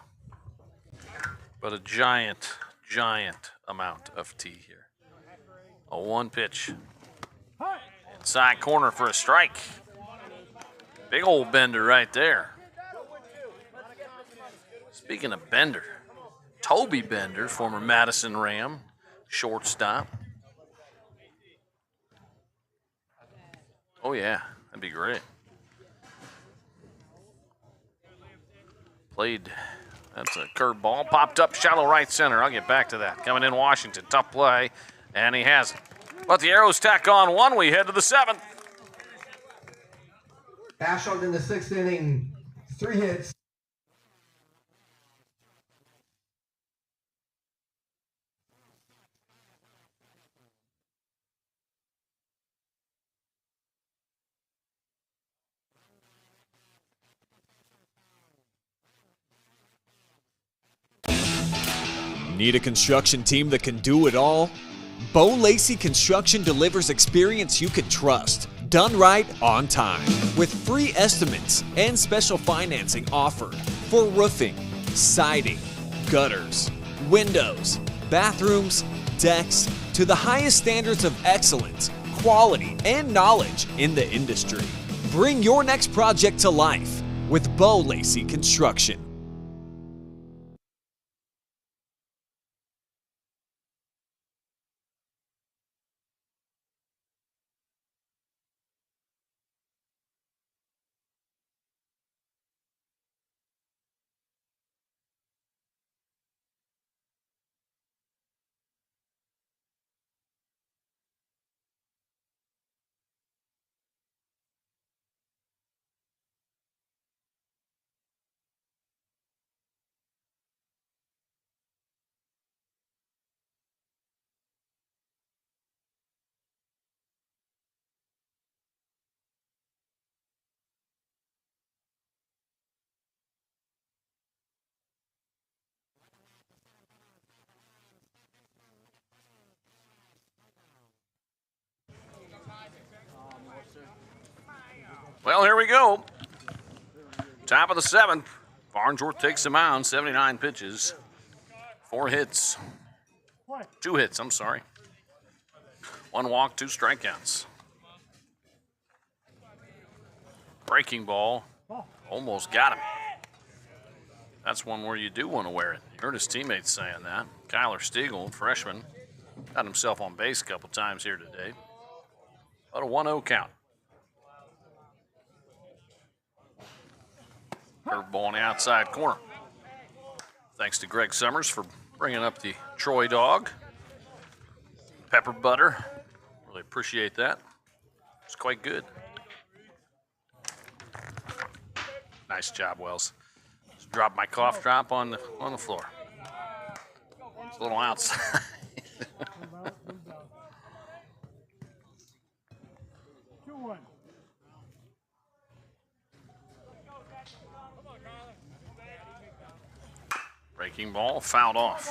But a giant amount of tea here. A 1 pitch. Inside corner for a strike. Big old bender right there. Speaking of Bender, Toby Bender, former Madison Ram, shortstop. Oh yeah, that'd be great. Played, that's a curveball, popped up shallow right center. I'll get back to that. Coming in Washington, tough play, and he has it. But the Arrows tack on 1, we head to the 7th. Ashland in the 6th inning, 3 hits. Need a construction team that can do it all? Bo Lacey Construction delivers experience you can trust, done right on time, with free estimates and special financing offered for roofing, siding, gutters, windows, bathrooms, decks, to the highest standards of excellence, quality, and knowledge in the industry. Bring your next project to life with Bo Lacey Construction. Well, here we go. Top of the 7th. Farnsworth takes the mound, 79 pitches. 4 hits. 2 hits, I'm sorry. 1 walk, 2 strikeouts. Breaking ball. Almost got him. That's one where you do want to wear it. You heard his teammates saying that. Kyler Stiegel, freshman, got himself on base a couple times here today. About a 1-0 count. Curveball on the outside corner. Thanks to Greg Summers for bringing up the Troy dog. Pepper butter. Really appreciate that. It's quite good. Nice job, Wells. Just dropped my cough drop on the floor. It's a little outside. Breaking ball, fouled off.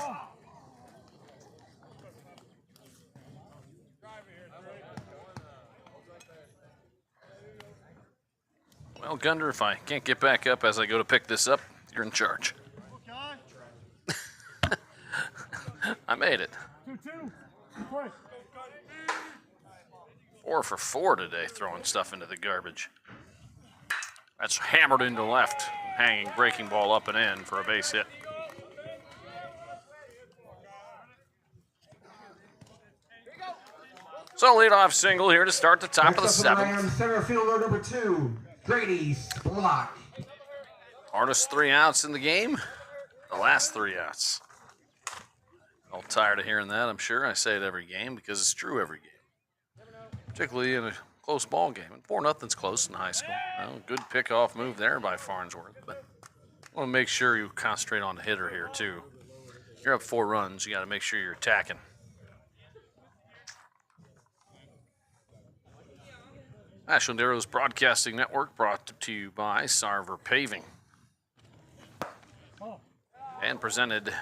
Well, Gunder, if I can't get back up as I go to pick this up, you're in charge. I made it. 4 for 4 today, throwing stuff into the garbage. That's hammered into left, hanging breaking ball up and in for a base hit. So leadoff single here to start the top of the 7th. Center fielder number 2, Grady Block. Hardest 3 outs in the game. The last 3 outs. All tired of hearing that, I'm sure. I say it every game because it's true every game. Particularly in a close ball game. And 4-0's close in high school. Well, good pickoff move there by Farnsworth. But I want to make sure you concentrate on the hitter here, too. You're up 4 runs. You got to make sure you're attacking. National Narrows Broadcasting Network brought to you by Sarver Paving. And presented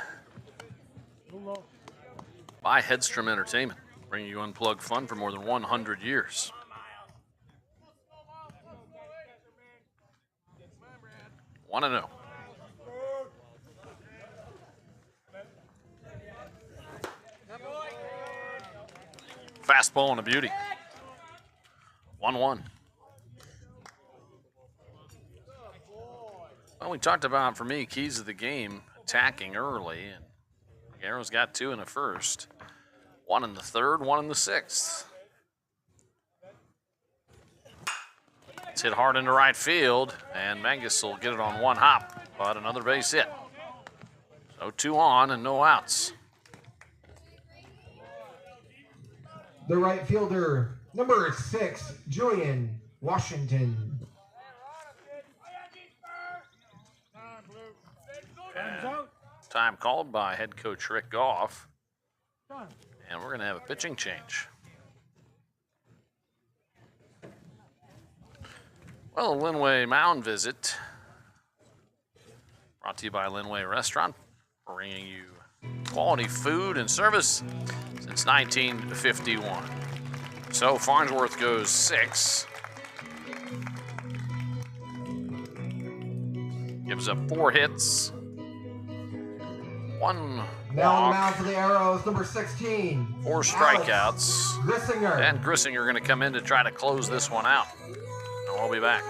by Headstrom Entertainment, bringing you unplugged fun for more than 100 years. One and 0. Fastball and a beauty. 1-1. Well, we talked about, for me, keys of the game, attacking early. And Arrows got 2 in the first. 1 in the 3rd, 1 in the 6th. It's hit hard into right field, and Mangus will get it on 1 hop, but another base hit. So 2 on and no outs. The right fielder, number 6, Julian Washington. And time called by head coach Rick Goff. And we're going to have a pitching change. Well, a Linway Mound visit brought to you by Linway Restaurant, bringing you quality food and service since 1951. So Farnsworth goes 6. Gives up 4 hits. 1 Now on the walk. mound for the Arrows, number 16. 4 strikeouts. Grissinger. And Grissinger going to come in to try to close this one out. And we'll be back.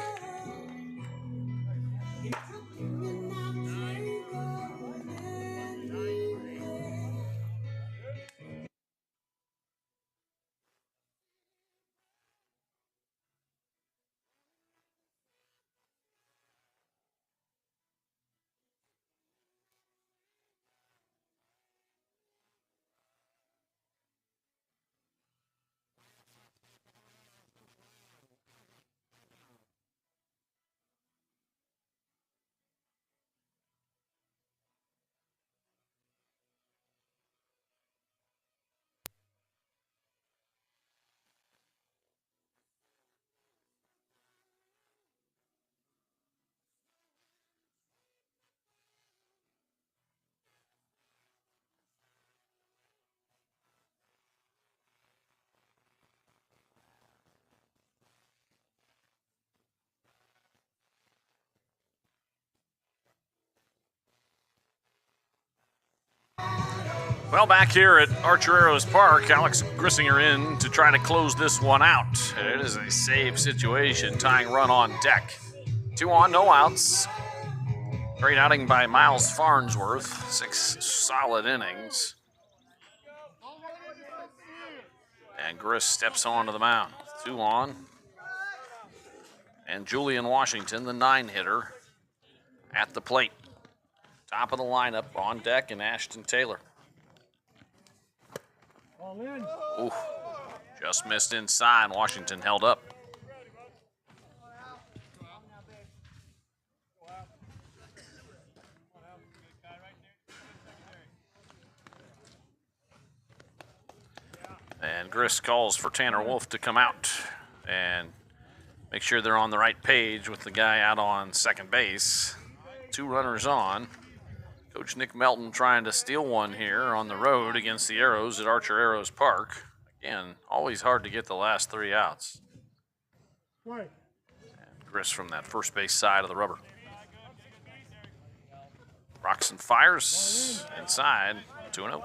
Well, back here at Archer Arrows Park, Alex Grissinger in to try to close this one out. It is a save situation, tying run on deck. 2 on, no outs. Great outing by Miles Farnsworth. 6 solid innings. And Griss steps onto the mound. 2 on. And Julian Washington, the 9-hitter, at the plate. Top of the lineup on deck, and Ashton Taylor. Ooh, just missed inside. Washington held up. And Griss calls for Tanner Wolf to come out and make sure they're on the right page with the guy out on second base. 2 runners on. Coach Nick Melton trying to steal one here on the road against the Arrows at Archer Arrows Park. Again, always hard to get the last 3 outs. And Griss from that first base side of the rubber. Rocks and fires inside, 2-0.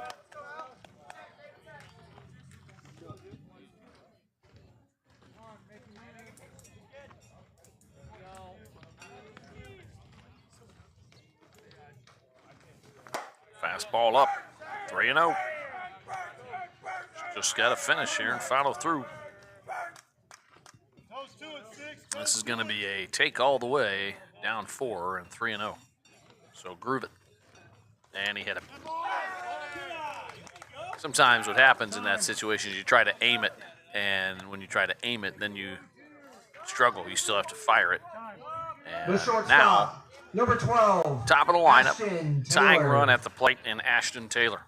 Fastball up, 3-0. Just got to finish here and follow through. This is going to be a take all the way, down 4 and 3-0. So groove it. And he hit it. Sometimes what happens in that situation is you try to aim it, and when you try to aim it, then you struggle. You still have to fire it. And The shortstop, now, number 12. top of the lineup, Ashton tying Taylor. run at the plate in Ashton Taylor.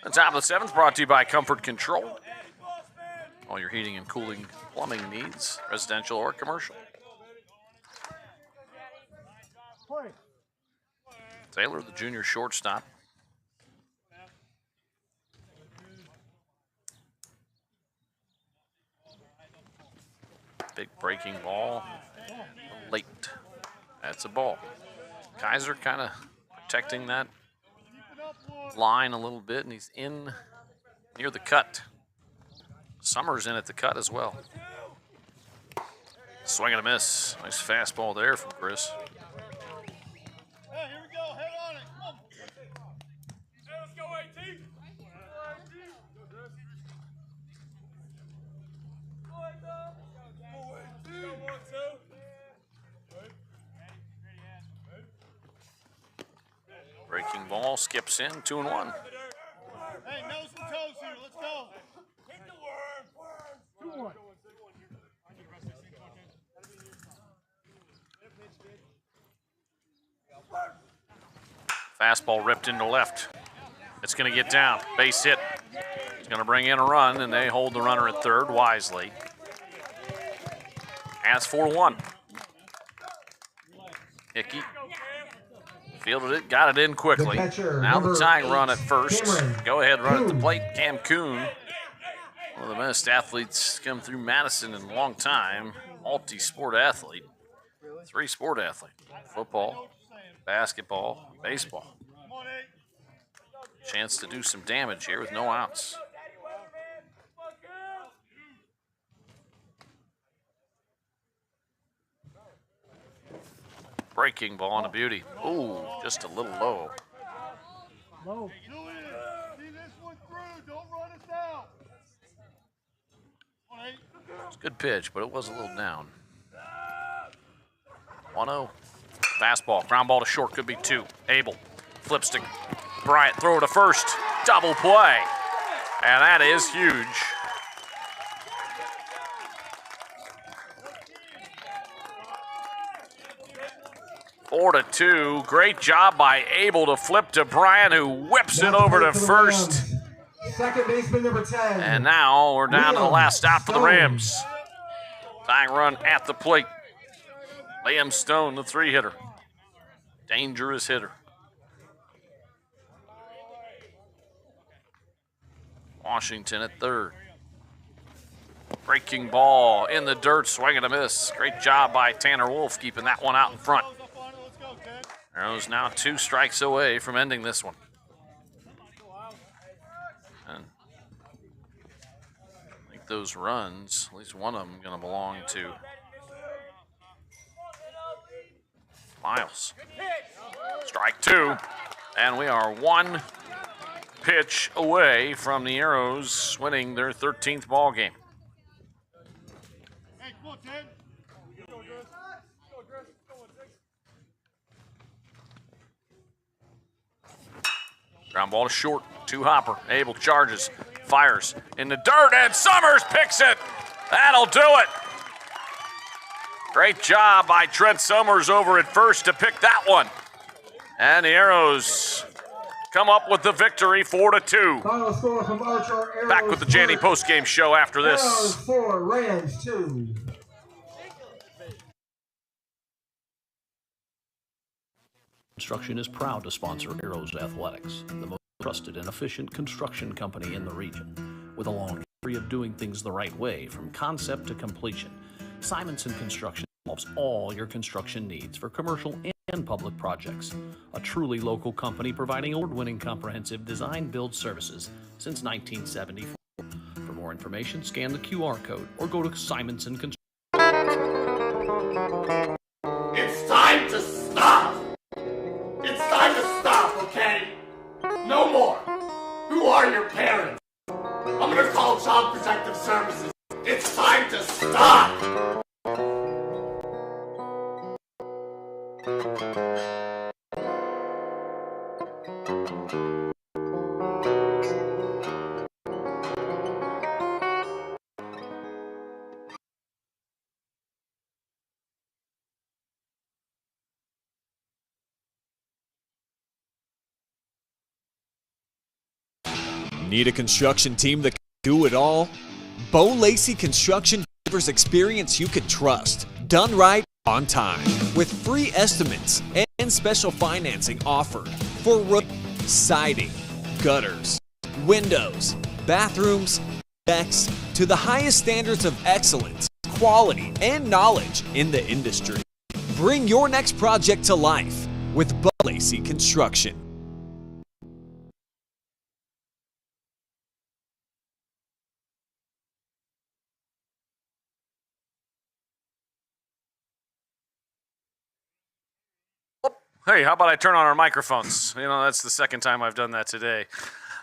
The top of the 7th brought to you by Comfort Control. All your heating and cooling plumbing needs, residential or commercial. Taylor, the junior shortstop. Big breaking ball. Late. That's a ball. Kaiser kind of protecting that line a little bit, and he's in near the cut. Summers in at the cut as well. Swing and a miss. Nice fastball there from Chris. Hey, here we go. Head on it. Come on. Hey, let's go, 18. Breaking ball skips in, 2-1. Hey, nose and toes here. Let's go. Hit the worm. 2-1. Fastball ripped into left. It's going to get down. Base hit. It's going to bring in a run, and they hold the runner at third wisely. And it's 4-1. Hickey fielded it, got it in quickly. The catcher, Now the number tying 8, run at first. Cameron Go ahead, run at the Kuhn. plate. Cam Kuhn, one of the best athletes come through Madison in a long time. Multi-sport athlete. 3-sport athlete. Football, basketball, baseball. Chance to do some damage here with no outs. Breaking ball on a beauty. Ooh, just a little low. See this one through. Don't run us out. It's a good pitch, but it was a little down. 1-0. Fastball. Ground ball to short. Could be 2. Abel flips to Bryant. Throw to first. Double play. And that is huge. Four to 2. Great job by Abel to flip to Bryant, who whips it over to first. Second baseman number 10. And now we're down to the last out for the Rams. Tying run at the plate. Liam Stone, the 3-hitter. Dangerous hitter. Washington at third. Breaking ball in the dirt, swing and a miss. Great job by Tanner Wolf keeping that one out in front. Arrows now 2 strikes away from ending this one. And I think those runs, at least one of them, going to belong to Miles. Strike 2, and we are 1 pitch away from the Arrows winning their 13th ball game. Hey, come on, Ted. Ground ball to short, 2 hopper. Abel charges, fires in the dirt, and Summers picks it. That'll do it. Great job by Trent Summers over at first to pick that one. And the Arrows come up with the victory, 4-2. Final score from Archer. Arrows Back with the Janney postgame show after Arrows this. 4, Rams 2. Construction is proud to sponsor Arrows Athletics, the most trusted and efficient construction company in the region. With a long history of doing things the right way from concept to completion, Simonson Construction solves all your construction needs for commercial and public projects. A truly local company providing award-winning comprehensive design-build services since 1974. For more information, scan the QR code or go to Simonson Construction. It's time to stop! It's time to stop, okay? No more! Who are your parents? I'm gonna call Child Protective Services. It's time to stop! Need a construction team that can do it all? Bo Lacey Construction delivers experience you can trust. Done right, on time. With free estimates and special financing offered for roof, siding, gutters, windows, bathrooms, decks, to the highest standards of excellence, quality, and knowledge in the industry. Bring your next project to life with Bo Lacey Construction. Hey, how about I turn on our microphones? You know, that's the second time I've done that today.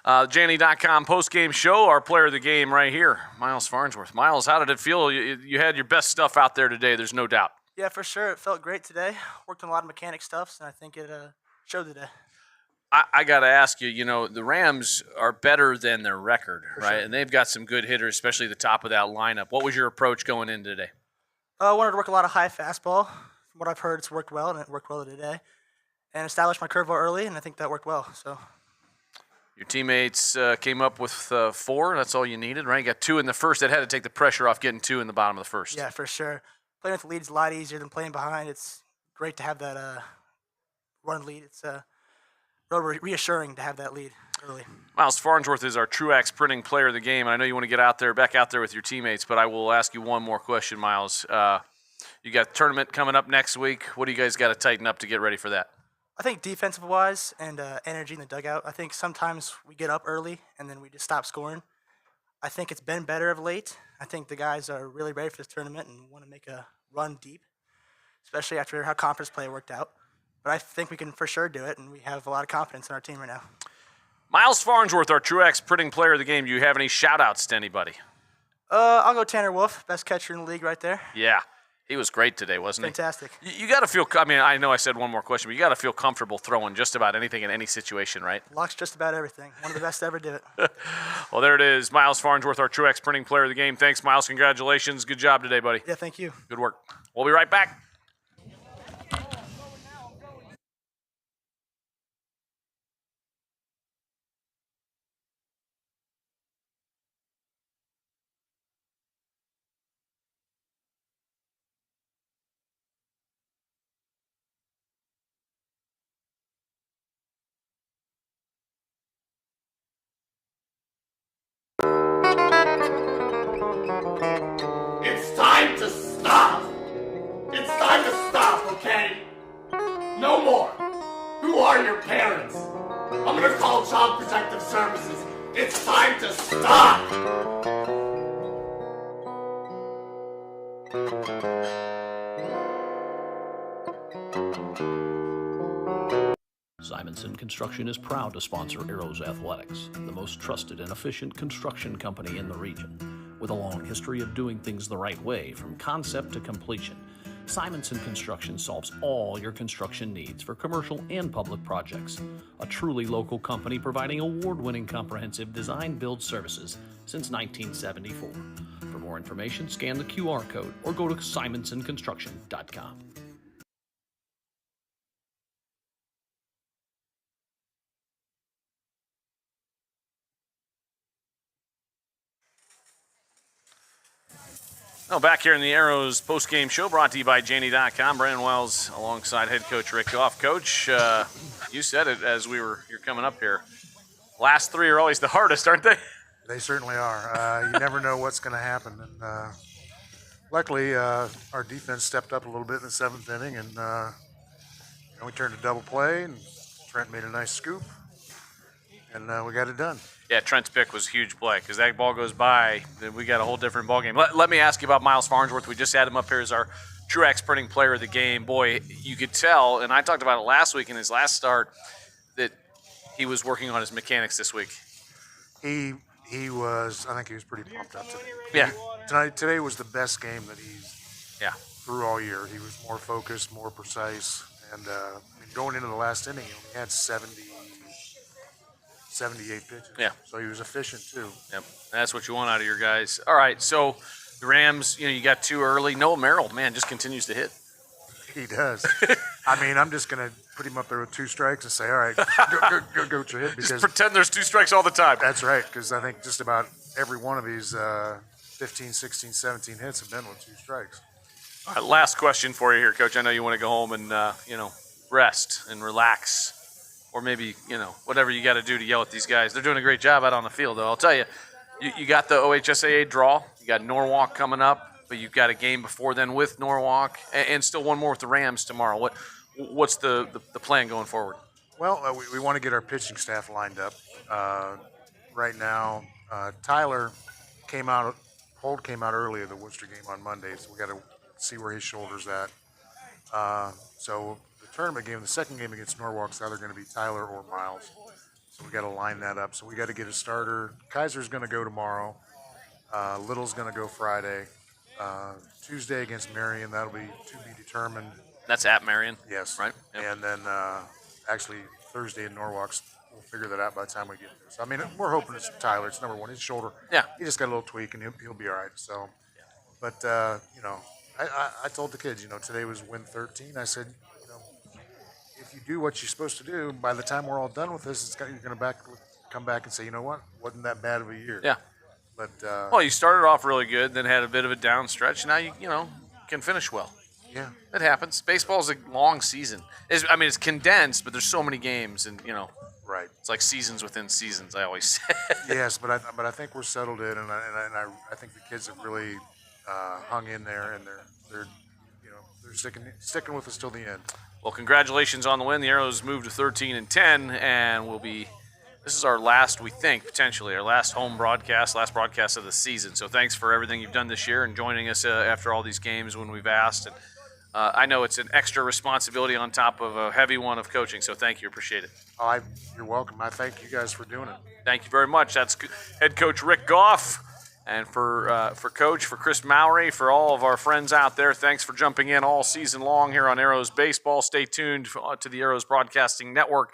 Janney.com postgame show, our player of the game right here, Miles Farnsworth. Miles, how did it feel? You had your best stuff out there today, there's no doubt. Yeah, for sure. It felt great today. Worked on a lot of mechanic stuff, and I think it showed today. I got to ask you, you know, the Rams are better than their record, right? sure. And they've got some good hitters, especially the top of that lineup. What was your approach going in today? I wanted to work a lot of high fastball. From what I've heard, it's worked well, and it worked well today. And established my curveball early, and I think that worked well. So Your teammates came up with 4. That's all you needed, right? You got 2 in the first. That had to take the pressure off getting 2 in the bottom of the first. yeah, for sure. Playing with the lead is a lot easier than playing behind. It's great to have that run lead. It's real reassuring to have that lead early. Miles Farnsworth is our Truax printing player of the game. And I know you want to get back out there with your teammates, but I will ask you one more question, Miles. You got a tournament coming up next week. What do you guys got to tighten up to get ready for that? I think defensive-wise and energy in the dugout, I think sometimes we get up early and then we just stop scoring. I think it's been better of late. I think the guys are really ready for this tournament and want to make a run deep, especially after how conference play worked out. But I think we can for sure do it, and we have a lot of confidence in our team right now. Miles Farnsworth, our Truax printing player of the game. Do you have any shout-outs to anybody? I'll go Tanner Wolf, best catcher in the league right there. Yeah. He was great today, wasn't Fantastic. he? You got to feel, I mean, I know I said one more question, but you got to feel comfortable throwing just about anything in any situation, right? Locks just about everything. One of the best to ever do it. Well, there it is. Miles Farnsworth, our Truax printing player of the game. Thanks, Miles. Congratulations. Good job today, buddy. Yeah, thank you. Good work. We'll be right back. It's time to stop! It's time to stop, okay? No more! Who are your parents? I'm gonna call Child Protective Services. It's time to stop! Simonson Construction is proud to sponsor Arrows Athletics, the most trusted and efficient construction company in the region. With a long history of doing things the right way from concept to completion, Simonson Construction solves all your construction needs for commercial and public projects. A truly local company providing award-winning comprehensive design-build services since 1974. For more information, scan the QR code or go to simonsonconstruction.com. Well, back here in the Arrows postgame show brought to you by Janie.com. Brandon Wells alongside head coach Rick Goff. Coach, you said it as you're coming up here. Last three are always the hardest, aren't they? They certainly are. You never know what's going to happen. And luckily, our defense stepped up a little bit in the seventh inning, and we turned a double play, and Trent made a nice scoop, and we got it done. Yeah, Trent's pick was a huge play because that ball goes by, then we got a whole different ball game. Let me ask you about Miles Farnsworth. We just had him up here as our Truax printing player of the game. Boy, you could tell, and I talked about it last week in his last start, that he was working on his mechanics this week. He was. I think he was pretty pumped up today. Yeah. Today was the best game that he's through all year. He was more focused, more precise, and going into the last inning, he only had 78 pitches. Yeah. So he was efficient too. Yep. That's what you want out of your guys. All right, so the Rams, you got too early. Noah Merrill, man, just continues to hit. He does. I mean, I'm just going to put him up there with two strikes and say, all right, go to hit. Because just pretend there's two strikes all the time. That's right, because I think just about every one of these 15, 16, 17 hits have been with two strikes. All right, last question for you here, Coach. I know you want to go home and, rest and relax. Or maybe, whatever you got to do to yell at these guys. They're doing a great job out on the field, though. I'll tell you, you got the OHSAA draw. You got Norwalk coming up, but you've got a game before then with Norwalk, and still one more with the Rams tomorrow. What's the plan going forward? Well, we want to get our pitching staff lined up. Right now, Tyler Holt came out early of the Worcester game on Monday, so we got to see where his shoulder's at. So the tournament game, the second game against Norwalk's either going to be Tyler or Miles. So we got to line that up. So we got to get a starter. Kaiser's going to go tomorrow. Little's going to go Friday. Tuesday against Marion, that'll be to be determined. That's at Marion? Yes. Right. Yep. And then actually Thursday in Norwalk's, we'll figure that out by the time we get there. So, I mean, we're hoping it's Tyler. It's number one. His shoulder. Yeah. He just got a little tweak, and he'll be all right. So, but, I told the kids, today was win 13. I said, if you do what you're supposed to do, by the time we're all done with this, you're going to come back and say, you know what, wasn't that bad of a year. Yeah. But well, you started off really good, then had a bit of a down stretch. Now you can finish well. Yeah. It happens. Baseball's a long season. It's condensed, but there's so many games, and Right. it's like seasons within seasons. I always say. Yes, but I think we're settled in, and I think the kids have really hung in there, and they're sticking with us till the end. Well, congratulations on the win. The Arrows moved to 13-10, and this is our last, we think, potentially, our last home broadcast, last broadcast of the season. So thanks for everything you've done this year and joining us after all these games when we've asked. And I know it's an extra responsibility on top of a heavy one of coaching, so thank you. Appreciate it. You're welcome. I thank you guys for doing it. Thank you very much. That's head coach Rick Goff. And for Chris Mowry, for all of our friends out there, thanks for jumping in all season long here on Arrows Baseball. Stay tuned to the Arrows Broadcasting Network.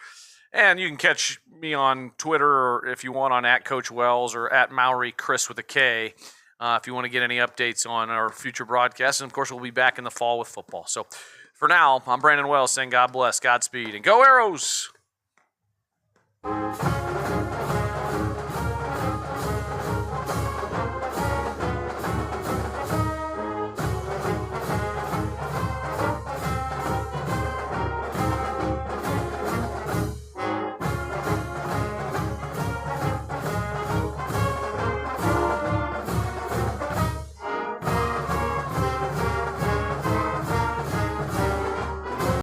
And you can catch me on Twitter, or if you want, on @CoachWells or @MowryChris with a K, if you want to get any updates on our future broadcasts. And, of course, we'll be back in the fall with football. So, for now, I'm Brandon Wells saying God bless, Godspeed, and go Arrows!